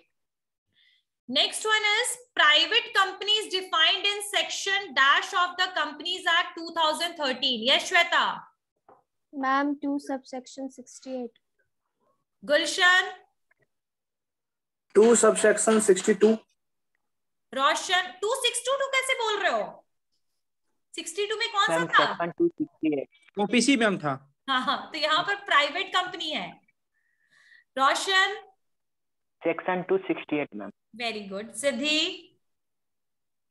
next one is private companies defined in section dash of the companies act 2013। Yes Shweta? Ma'am 2 subsection 68। Gulshan? 2 subsection 62। Roshan? 262 कैसे बोल रहे हो? 62 में कौन सा था? सेक्शन 268 ओपीसी मैम था। हाँ, तो यहाँ पर प्राइवेट कंपनी है। Roshan? Section 268 ma'am. Very good. Siddhi?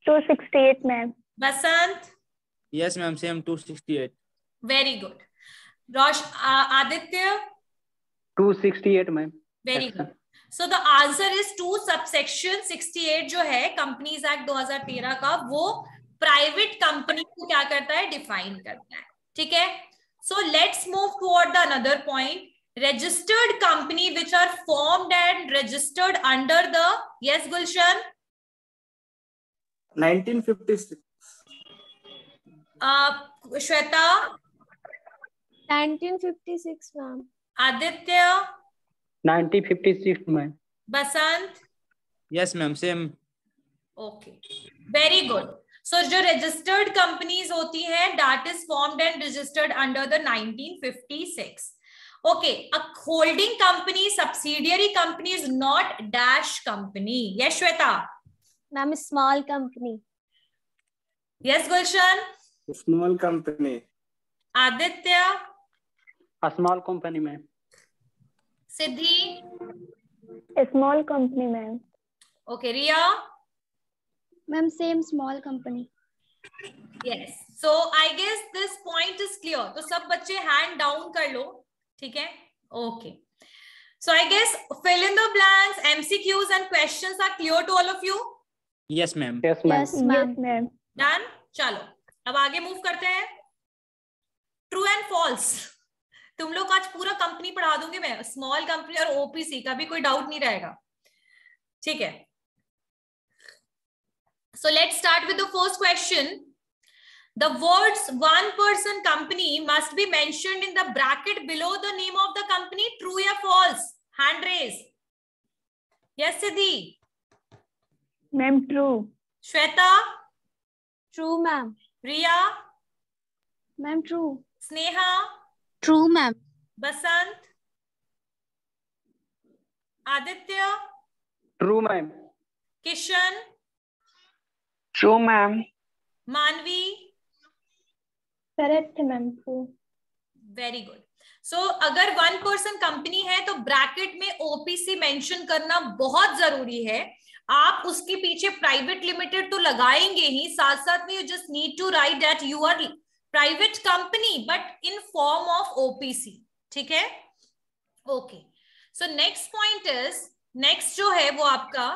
268 ma'am. Basant? Yes ma'am, same 268। Very good. Aditya? 268 ma'am. Very good. So the answer is 2 subsection 68 जो है कंपनीज एक्ट 2013 का, वो प्राइवेट कंपनी को क्या करता है? डिफाइन करता है। ठीक है, so let's move toward the another point. Registered company which are formed and registered under the, yes Gulshan? 1956। Shweta? 1956 ma'am. Aditya? 1956 ma'am. Basant? Yes ma'am, same. Okay, very good. So जो रजिस्टर्ड कंपनीज होती हैं that is formed and registered under the 1956। Okay, a holding company, subsidiary company is not dash company. Yes, Shweta? Ma'am, small company. Yes, Gulshan? Small company. Aditya? A small company, ma'am. Siddhi? A small company, ma'am. Okay, Riya? Ma'am, same small company. Yes. So I guess this point is clear. तो सब बच्चे hand down कर लो, ठीक है? Okay. So I guess fill in the blanks, MCQs and questions are clear to all of you? Yes, ma'am. Yes, ma'am. Yes, ma'am. Done? चलो, अब आगे मूव करते हैं। True and false. तुम लोग आज पूरा कंपनी पढ़ा दूंगी मैं, स्मॉल कंपनी और ओपीसी का भी कोई डाउट नहीं रहेगा। ठीक है, so let's start with the first question. The words 1 person company must be mentioned in the bracket below the name of the company. True or false? Hand raise. Yes, Siddhi? Ma'am, true. Shweta? True, ma'am. Riya? Ma'am, true. Sneha? True, ma'am. Basant? Aditya? True, ma'am. Kishan? True, ma'am. Manvi? Correct, ma'am. True. Very good. So अगर 1 पर्सन कंपनी है तो ब्रैकेट में ओपीसी मेंशन करना बहुत जरूरी है। आप उसके पीछे प्राइवेट लिमिटेड तो लगाएंगे ही, साथ साथ में you just need to write that you are private company but in form of OPC. ठीक है, okay. So next point is, next जो है वो आपका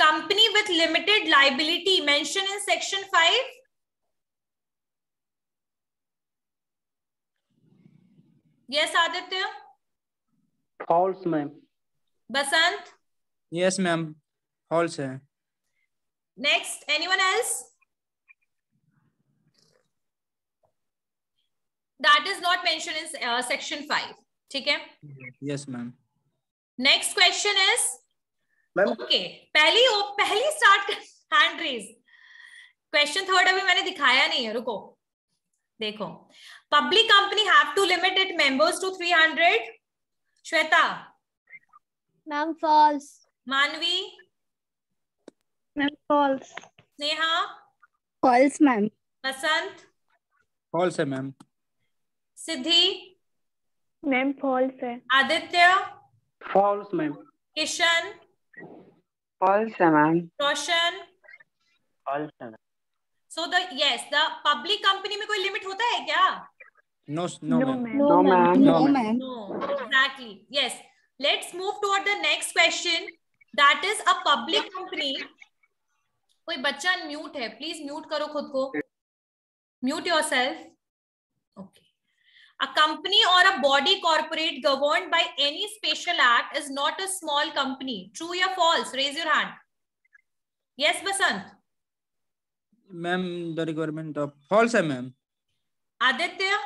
company with limited liability mention in section 5। Yes, Aditya? False, ma'am. Basant? Yes, ma'am. False है। Next, anyone else? That is not mentioned in section 5. ठीक है? Yes, ma'am. Next question is, Ma'am? okay, पहली start कर, hand raise. Question 3 अभी मैंने दिखाया नहीं है, रुको देखो। Public company have to limit its members to 300. Shweta? Ma'am, false. Manvi? Ma'am, false. Sneha? False, ma'am. Basant? False है ma'am. Siddhi? Ma'am, false है। Aditya? False, ma'am. Kishan? False, ma'am. Roshan? False, ma'am. So the public company में कोई लिमिट होता है क्या? No, ma'am. No, ma'am. No, ma'am. No, exactly. Yes. Let's move toward the next question. That is a public company. कोई बच्चा म्यूट है, प्लीज म्यूट करो खुद को। Mute yourself. Okay. A company or a body corporate governed by any special act is not a small company. True or false? Raise your hand. Yes, Basant. Ma'am the requirement of false है मैम। आदित्य?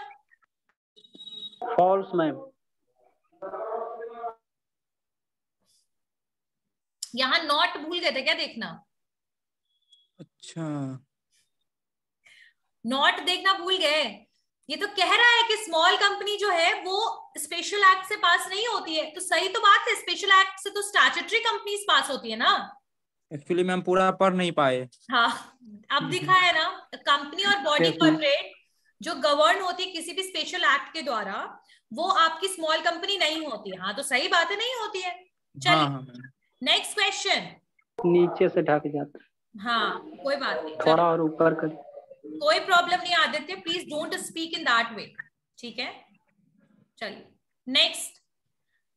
False ma'am. यहाँ नॉट भूल गए थे क्या देखना? अच्छा, नॉट देखना भूल गए। ये तो कह रहा है कि स्मॉल कंपनी जो है वो स्पेशल एक्ट से पास नहीं होती है, तो सही तो बात है, स्पेशल एक्ट से तो स्टैट्यूटरी कंपनीज पास होती है ना। एक्चुअली मैम पूरा पढ़ नहीं पाए। हाँ, अब दिखा है ना, कंपनी और बॉडी कॉर्पोरेट जो गवर्न होती है किसी भी स्पेशल एक्ट के द्वारा, वो आपकी स्मॉल कंपनी नहीं होती है। हाँ तो सही बात है, नहीं होती है। चलिए नेक्स्ट क्वेश्चन। नीचे से ढक जाता है। हाँ कोई बात नहीं, थोड़ा और ऊपर कर। कोई प्रॉब्लम नहीं Aditya, please don't speak in that way, ठीक है। चलिए next,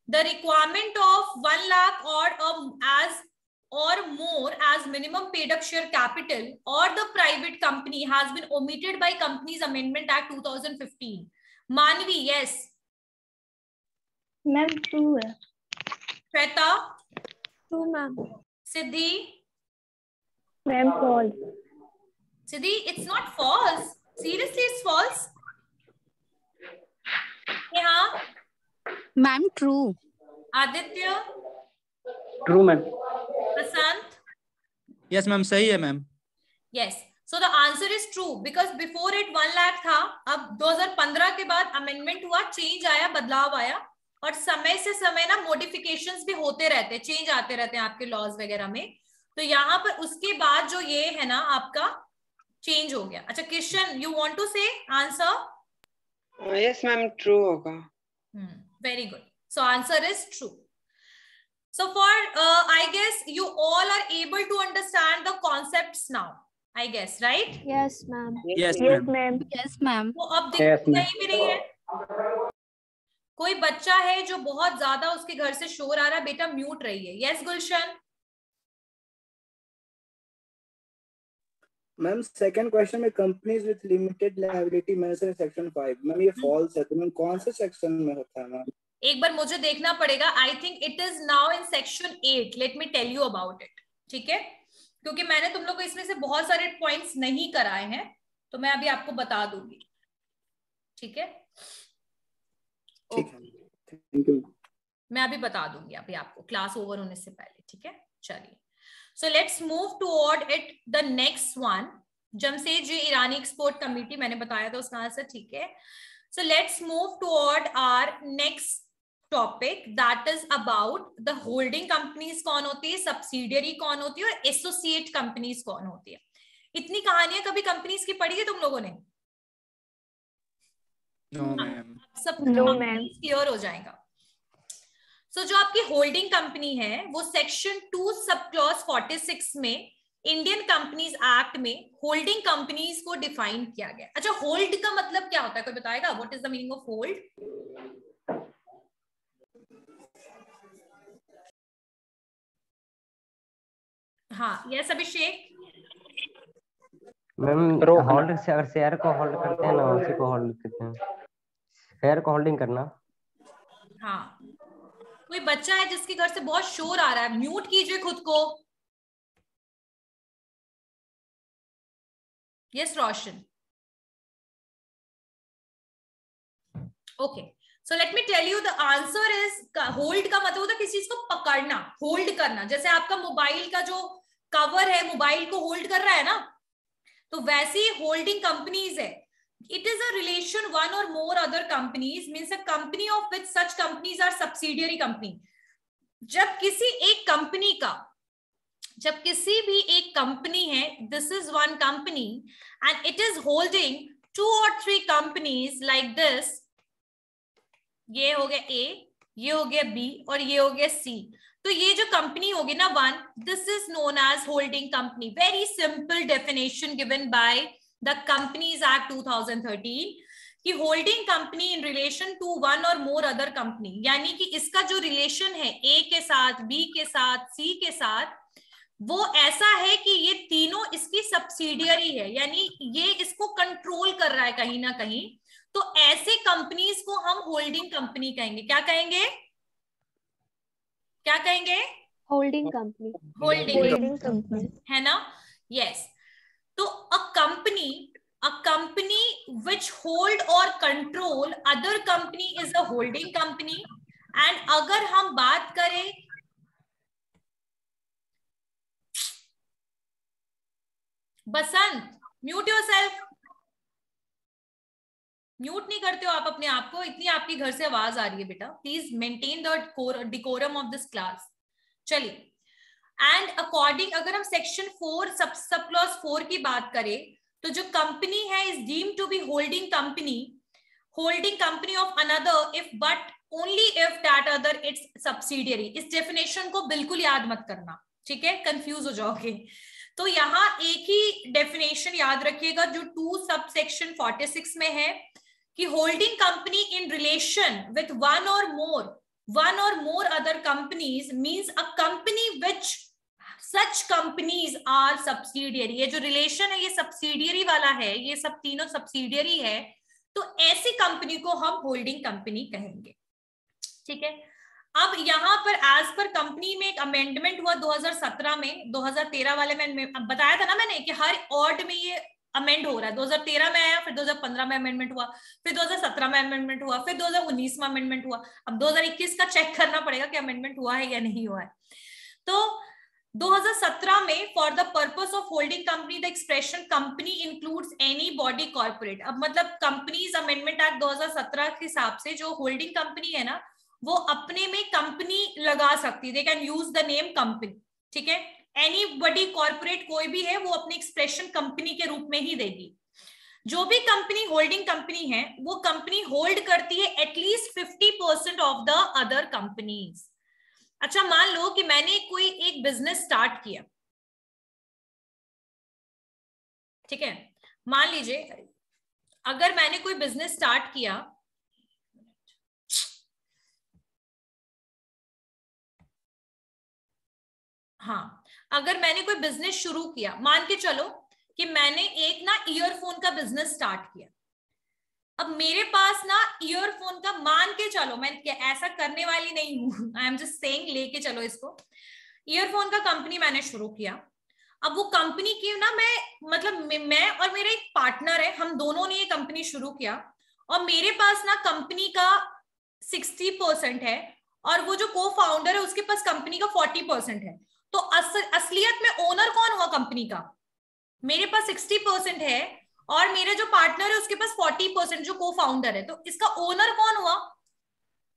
the requirement of 1 lakh or more as minimum paid up share capital or the private company has been omitted by Companies Amendment Act 2015. Manvi, yes? Ma'am true है। Shweta? True ma'am. Siddhi? Ma'am false. Siddhi, it's not false. Seriously, it's false. हाँ ma'am true. Aditya? True ma'am. Prashant? Yes ma'am, सही है ma'am. Yes. So the answer is true because before it 1 lakh था, अब 2015 के बाद अमेंडमेंट हुआ, चेंज आया, बदलाव आया, और समय से समय ना मॉडिफिकेशंस भी होते रहते हैं, चेंज आते रहते हैं आपके लॉज वगैरह में। तो यहाँ पर उसके बाद जो ये है ना आपका चेंज हो गया। अच्छा क्वेश्चन, यू वांट टू से आंसर? यस मैम, ट्रू होगा। Very good, so answer is true. So for I guess you all are able to understand the concepts now, I guess, right? Yes ma'am. Yes ma'am. Yes ma'am. तो अब दिक्कत कहीं भी नहीं है। कोई बच्चा है जो बहुत ज्यादा उसके घर से शोर आ रहा है, बेटा म्यूट रहिए। यस गुलशन? मैम सेकंड क्वेश्चन में companies with limited liability mention section 5, ma'am ये फॉल्स है, तो मैम कौन से सेक्शन में होता है मैम? एक बार मुझे देखना पड़ेगा। I think it is now in section 8, let me tell you about it, ठीक है, क्योंकि मैंने तुम लोग को इसमें से बहुत सारे पॉइंट्स नहीं कराए हैं, तो मैं अभी आपको बता दूंगी, ठीक है? ठीक है, थैंक यू। मैं अभी बता दूंगी अभी आपको, क्लास ओवर होने से पहले, ठीक है? चलिए, so let's move toward it the next one. Jamshedji Irani export committee, मैंने बताया था उसका आंसर, ठीक है? So let's move toward our next topic, that is about the holding companies कौन होती है, सब्सिडियरी कौन होती है, और एसोसिएट कंपनीज कौन होती है। इतनी कहानियां कभी कंपनीज की पढ़ी है तुम लोगों ने? सब क्लियर हो जाएगा। सो जो आपकी होल्डिंग कंपनी है वो सेक्शन 2 सब क्लॉज 46 में इंडियन कंपनीज एक्ट में होल्डिंग कंपनीज को डिफाइन किया गया। अच्छा, होल्ड का मतलब क्या होता है, कोई बताएगा? What is the meaning of hold? हाँ, यस अभिषेक? मैम होल्ड से अगर शेयर को होल्ड करते हैं ना, उसी को होल्ड करते हैं, शेयर को होल्डिंग करना। हाँ, कोई बच्चा है जिसके घर से बहुत शोर आ रहा है, म्यूट कीजिए खुद को। Yes Roshan? Okay, so let me tell you the answer is, hold का मतलब होता है किसी चीज को पकड़ना, होल्ड करना। जैसे आपका मोबाइल का जो कवर है, मोबाइल को होल्ड कर रहा है ना, तो वैसे ही होल्डिंग कंपनीज है। It is a relation one or more other companies, means a company of which such companies are subsidiary company. जब किसी भी एक कंपनी है, this is one company and it is holding 2 or 3 companies like this, ये हो गया A, ये हो गया B और ये हो गया C, तो ये जो कंपनी होगी ना one, this is known as holding company. Very simple definition given by the companies act 2013 कि holding company in relation to one और मोर अदर कंपनी, यानी कि इसका जो रिलेशन है ए के साथ, बी के साथ, सी के साथ, वो ऐसा है कि ये तीनों इसकी सब्सिडियरी है, यानी ये इसको कंट्रोल कर रहा है कहीं ना कहीं। तो ऐसे कंपनीज को हम होल्डिंग कंपनी कहेंगे। क्या कहेंगे? क्या कहेंगे? Holding company. होल्डिंग कंपनी है ना? यस। तो अ company which hold or control other company is a holding company. And अगर हम बात करें बसंत, म्यूट योरसेल्फ, म्यूट नहीं करते हो आप अपने आप को, इतनी आपकी घर से आवाज आ रही है बेटा, please maintain the decorum of this class. चलिए, एंड अकॉर्डिंग अगर हम सेक्शन 4 सब क्लॉज 4 की बात करें तो जो कंपनी है is deemed to be holding company of another if but only if that other its subsidiary. इस डेफिनेशन को बिल्कुल याद मत करना, ठीक है, कंफ्यूज हो जाओगे। तो यहाँ एक ही डेफिनेशन याद रखिएगा जो 2 सब सेक्शन 46 में है कि holding company in relation with one और more other companies means a company which such companies are subsidiary. ये जो रिलेशन है ये सब्सिडियरी वाला है, ये सब तीनों सब्सिडियरी है, तो ऐसी कंपनी को हम होल्डिंग कंपनी कहेंगे, ठीक है। अब यहाँ पर एज पर कंपनी में एक अमेंडमेंट हुआ 2017 में, 2013 वाले में बताया था ना मैंने कि हर ऑर्ड में ये अमेंड हो रहा है। 2013 में आया, फिर 2015 में अमेंडमेंट हुआ, फिर 2017 में अमेंडमेंट हुआ, फिर 2019 में अमेंडमेंट हुआ। अब 2021 का चेक करना पड़ेगा कि अमेंडमेंट हुआ है या नहीं हुआ है। तो 2017 में for the purpose of holding company the expression company includes any body corporate. अब मतलब कंपनीज अमेंडमेंट एक्ट 2017 के हिसाब से जो होल्डिंग कंपनी है ना वो अपने में कंपनी लगा सकती है, they can use the name company, ठीक है। एनी बॉडी कॉर्पोरेट कोई भी है वो अपनी एक्सप्रेशन कंपनी के रूप में ही देगी। जो भी कंपनी होल्डिंग कंपनी है वो कंपनी होल्ड करती है at least 50% of the other companies. अच्छा, मान लो कि मैंने कोई एक बिजनेस स्टार्ट किया, ठीक है, मान लीजिए अगर मैंने कोई बिजनेस स्टार्ट किया, हाँ, अगर मैंने कोई बिजनेस शुरू किया, मान के चलो कि मैंने एक ना ईयरफोन का बिजनेस स्टार्ट किया। अब मेरे पास ना ईयरफोन का, मान के चलो, मैं ऐसा करने वाली नहीं हूं, आई एम जस्ट सेइंग, लेके चलो इसको, ईयरफोन का कंपनी मैंने शुरू किया। अब वो कंपनी की ना मैं और मेरा एक पार्टनर है, हम दोनों ने ये कंपनी शुरू किया और मेरे पास ना कंपनी का 60% है और वो जो को फाउंडर है उसके पास कंपनी का 40% है। तो असलियत में ओनर कौन हुआ कंपनी का? मेरे पास 60% है और मेरे जो पार्टनर है उसके पास 40%, जो को फाउंडर है। तो इसका ओनर कौन हुआ?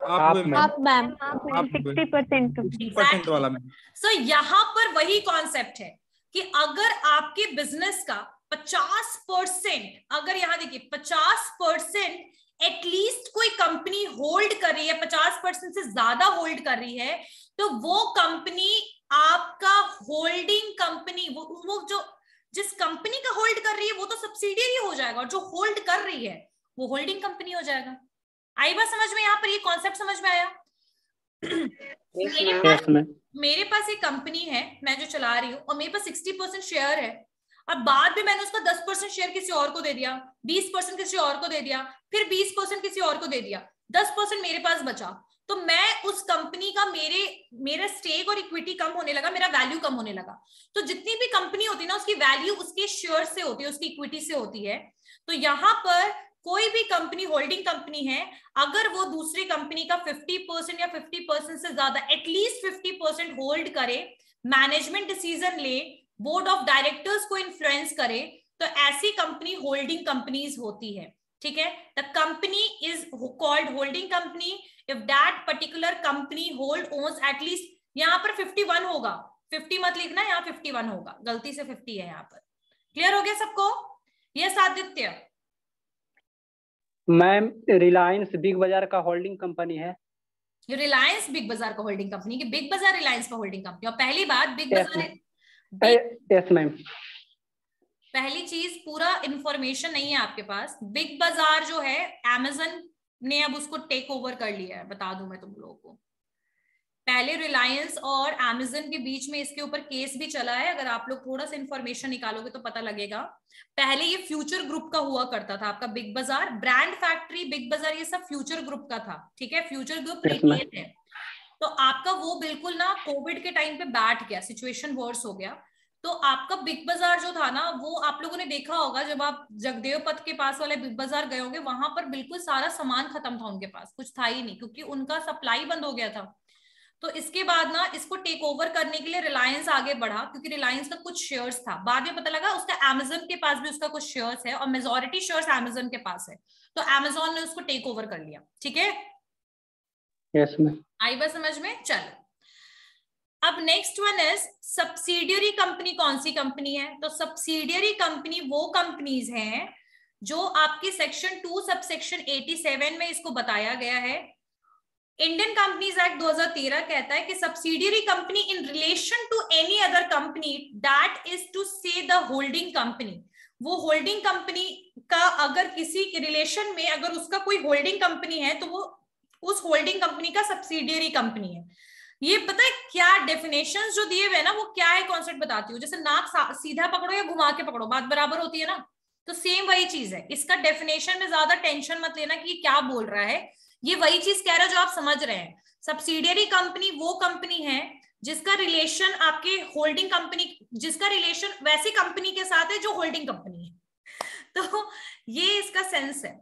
आप मैम। 60% वाला मैम। सो यहाँ पर वही कॉन्सेप्ट है कि अगर आपके बिजनेस का 50%, अगर यहाँ देखिए 50% एटलीस्ट कोई कंपनी होल्ड कर रही है, 50% से ज्यादा होल्ड कर रही है, तो वो कंपनी आपका होल्डिंग कंपनी, वो जो जिस कंपनी का होल्ड कर रही है वो तो सब्सिडियरी हो जाएगा और जो होल्ड कर रही है वो होल्डिंग कंपनी हो जाएगा। आई बात समझ में? यहाँ पर ये कॉन्सेप्ट समझ में आया? मेरे पास एक कंपनी है मैं जो चला रही हूँ और मेरे पास 60% शेयर है, अब बाद में मैंने उसका 10% शेयर किसी और को दे दिया, 20% किसी और को दे दिया, फिर 20% किसी और को दे दिया, 10% मेरे पास बचा। तो मैं उस कंपनी का मेरा स्टेक और इक्विटी कम होने लगा, मेरा वैल्यू कम होने लगा। तो जितनी भी कंपनी होती है ना उसकी वैल्यू उसके शेयर से होती है, उसकी इक्विटी से होती है। तो यहाँ पर कोई भी कंपनी होल्डिंग कंपनी है, अगर वो दूसरी कंपनी का 50% या 50% से ज्यादा एटलीस्ट 50% होल्ड करे, मैनेजमेंट डिसीजन ले, बोर्ड ऑफ डायरेक्टर्स को इन्फ्लुएंस करे, तो ऐसी कंपनी होल्डिंग कंपनीज होती है, ठीक है। The company is called holding company if that particular company hold owns at least, यहाँ पर 51 होगा, 50 मत लिखना, यहाँ 51 होगा, गलती से 50 है यहाँ पर। क्लियर हो गया सबको? Yes Aditya? Ma'am Reliance Big बाजार का होल्डिंग कंपनी है। रिलायंस बिग बाजार का होल्डिंग कंपनी की बिग बाजार रिलायंस का होल्डिंग कंपनी। और पहली बात बिग बाजार, यस मैम, पहली चीज पूरा इंफॉर्मेशन नहीं है आपके पास। बिग बाजार जो है अमेज़न ने अब उसको टेक ओवर कर लिया है, बता दूं मैं तुम लोगों को। पहले रिलायंस और अमेज़न के बीच में इसके ऊपर केस भी चला है, अगर आप लोग थोड़ा सा इंफॉर्मेशन निकालोगे तो पता लगेगा। पहले ये फ्यूचर ग्रुप का हुआ करता था आपका बिग बाजार, ब्रांड फैक्ट्री, बिग बाजार, ये सब फ्यूचर ग्रुप का था, ठीक है। फ्यूचर ग्रुप रिटेल है। तो आपका वो बिल्कुल ना कोविड के टाइम पे बैठ गया, सिचुएशन वर्स हो गया। तो आपका बिग बाजार जो था ना, वो आप लोगों ने देखा होगा जब आप जगदेव पथ के पास वाले बिग बाजार गए होंगे, वहां पर बिल्कुल सारा सामान खत्म था, उनके पास कुछ था ही नहीं, क्योंकि उनका सप्लाई बंद हो गया था। तो इसके बाद ना इसको टेक ओवर करने के लिए रिलायंस आगे बढ़ा, क्योंकि रिलायंस का कुछ शेयर्स था। बाद में पता लगा उसका अमेजन के पास भी उसका कुछ शेयर्स है, और मेजोरिटी शेयर्स अमेजन के पास है। तो अमेजोन ने उसको टेक ओवर कर लिया। ठीक है, यस मैम। आई बात समझ में? चलो, अब next one is subsidiary company. कौन सी कंपनी है? तो सब्सिडियरी कंपनी वो कंपनीज हैं जो आपके सेक्शन 2 सबसेक्शन 87 में इसको बताया गया है। इंडियन कंपनीज एक्ट 2013 कहता है कि subsidiary company in relation to any other company that is to say the holding company. वो होल्डिंग कंपनी का अगर किसी रिलेशन में अगर उसका कोई होल्डिंग कंपनी है तो वो उस होल्डिंग कंपनी का सब्सिडियरी कंपनी है। ये पता है क्या डेफिनेशंस जो दिए हुए हैं ना, वो क्या है कॉन्सेप्ट बताती हूँ। जैसे नाक सीधा पकड़ो या घुमा के पकड़ो, बात बराबर होती है ना, तो सेम वही चीज है। इसका डेफिनेशन में ज्यादा टेंशन मत लेना कि क्या बोल रहा है, ये वही चीज कह रहा है जो आप समझ रहे हैं। सब्सिडियरी कंपनी वो कंपनी है जिसका रिलेशन आपके होल्डिंग कंपनी, जिसका रिलेशन वैसी कंपनी के साथ है जो होल्डिंग कंपनी है। तो ये इसका सेंस है।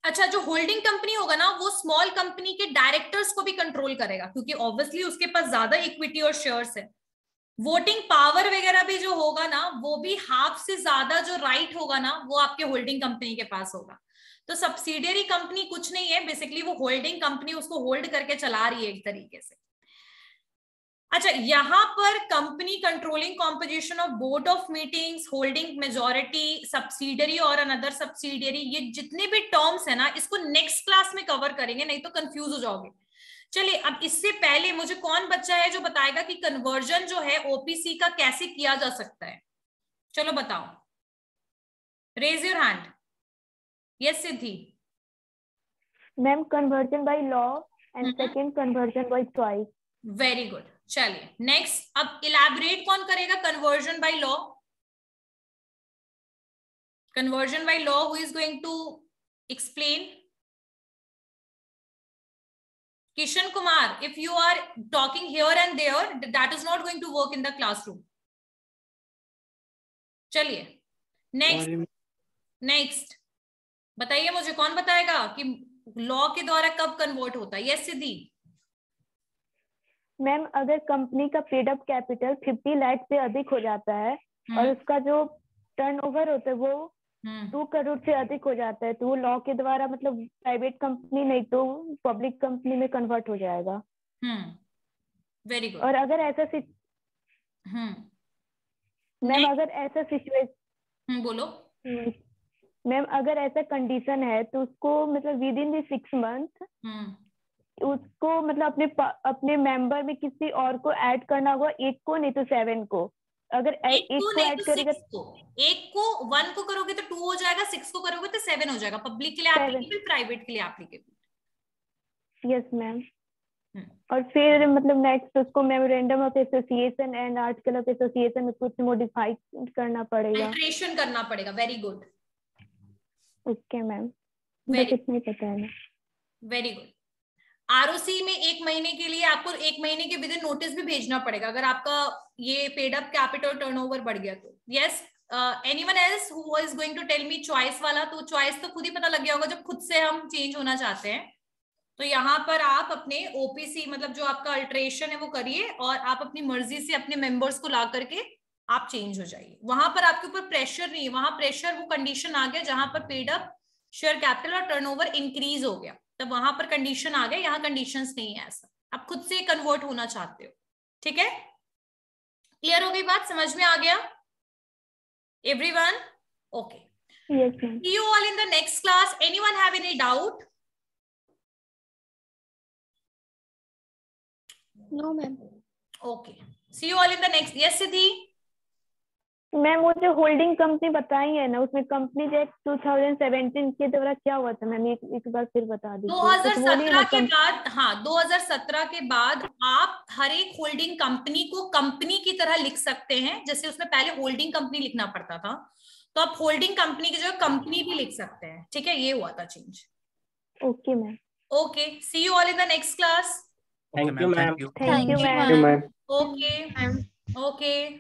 अच्छा, जो होल्डिंग कंपनी होगा ना, वो स्मॉल कंपनी के डायरेक्टर्स को भी कंट्रोल करेगा, क्योंकि ऑब्वियसली उसके पास ज्यादा इक्विटी और शेयर्स है। वोटिंग पावर वगैरह भी जो होगा ना, वो भी हाफ से ज्यादा जो राइट होगा ना, वो आपके होल्डिंग कंपनी के पास होगा। तो सब्सिडियरी कंपनी कुछ नहीं है, बेसिकली वो होल्डिंग कंपनी उसको होल्ड करके चला रही है एक तरीके से। अच्छा, यहां पर company controlling composition of board of meetings, holding majority, subsidiary और अनदर सब्सिडियरी, ये जितने भी टर्म्स है ना, इसको नेक्स्ट क्लास में कवर करेंगे, नहीं तो कंफ्यूज हो जाओगे। चलिए, अब इससे पहले मुझे कौन बच्चा है जो बताएगा कि कन्वर्जन जो है ओपीसी का कैसे किया जा सकता है? चलो बताओ, raise your hand. Yes Siddhi. Ma'am, conversion by law and second conversion by choice. Very good. चलिए नेक्स्ट, अब इलैबोरेट कौन करेगा conversion by law? Conversion by law, who is going to explain? Kishan Kumar, if you are talking here and there, that is not going to work in the classroom. चलिए नेक्स्ट बताइए मुझे, कौन बताएगा कि लॉ के द्वारा कब कन्वर्ट होता है? यस सिद्धि। मैम, अगर कंपनी का पेड अप कैपिटल 50 लाख से अधिक हो जाता है और उसका जो टर्नओवर होता है वो 2 करोड़ से अधिक हो जाता है, तो वो लॉ के द्वारा मतलब प्राइवेट कंपनी नहीं तो पब्लिक कंपनी में कन्वर्ट हो जाएगा। Very good. और अगर ऐसा मैम, अगर ऐसा सिचुएशन बोलो मैम, अगर ऐसा कंडीशन है तो उसको मतलब विद इन द 6 मंथ उसको मतलब अपने मेंबर में किसी और को ऐड करना होगा, 1 को नहीं तो 7 को। अगर एक को ऐड करेगा, 1 को 1 को करोगे तो 2 हो जाएगा, 6 को करोगे तो 7 हो जाएगा। पब्लिक के लिए एप्लीकेबल, प्राइवेट के लिए एप्लीकेबल। Yes ma'am. और फिर मतलब नेक्स्ट उसको memorandum of association and article of association में कुछ मॉडिफाई करना पड़ेगा, अल्टरेशन करना पड़ेगा। Very good. ओके मैम, बस इतना ही पता है। Very good. आरओसी में 1 महीने के लिए आपको 1 महीने के विद इन नोटिस भी भेजना पड़ेगा अगर आपका ये पेड अप कैपिटल टर्नओवर बढ़ गया तो। Yes, anyone else who is going to tell me choice वाला? तो चॉइस तो खुद ही पता लग गया होगा, जब खुद से हम चेंज होना चाहते हैं तो यहाँ पर आप अपने ओपीसी मतलब जो आपका अल्टरेशन है वो करिए और आप अपनी मर्जी से अपने मेंबर्स को ला करके आप चेंज हो जाइए। वहां पर आपके ऊपर प्रेशर नहीं है, वहां प्रेशर वो कंडीशन आ गया जहां पर पेड अप शेयर कैपिटल और टर्नओवर इंक्रीज हो गया, तब वहां पर कंडीशन आ गया। यहाँ कंडीशंस नहीं है ऐसा, आप खुद से कन्वर्ट होना चाहते हो। ठीक है, क्लियर हो गई बात? समझ में आ गया everyone? Okay, see you all in the next class. Anyone have any doubt? No ma'am. Okay, see you all in the next. Yes Siddhi. Ma'am, वो जो होल्डिंग कंपनी बताई है ना, उसमें कंपनी एक्ट 2017 के द्वारा क्या हुआ था मैम? एक बार फिर बता दीजिए। 2017 के बाद, हाँ 2017 के बाद आप हर एक होल्डिंग कंपनी को कंपनी की तरह लिख सकते हैं। जैसे उसमें पहले होल्डिंग कंपनी लिखना पड़ता था, तो आप होल्डिंग कंपनी की जगह कंपनी भी लिख सकते हैं। ठीक है, ये हुआ था change. Okay ma'am. Okay, see you all in the next class. Thank you ma'am. Thank you ma'am. Okay okay.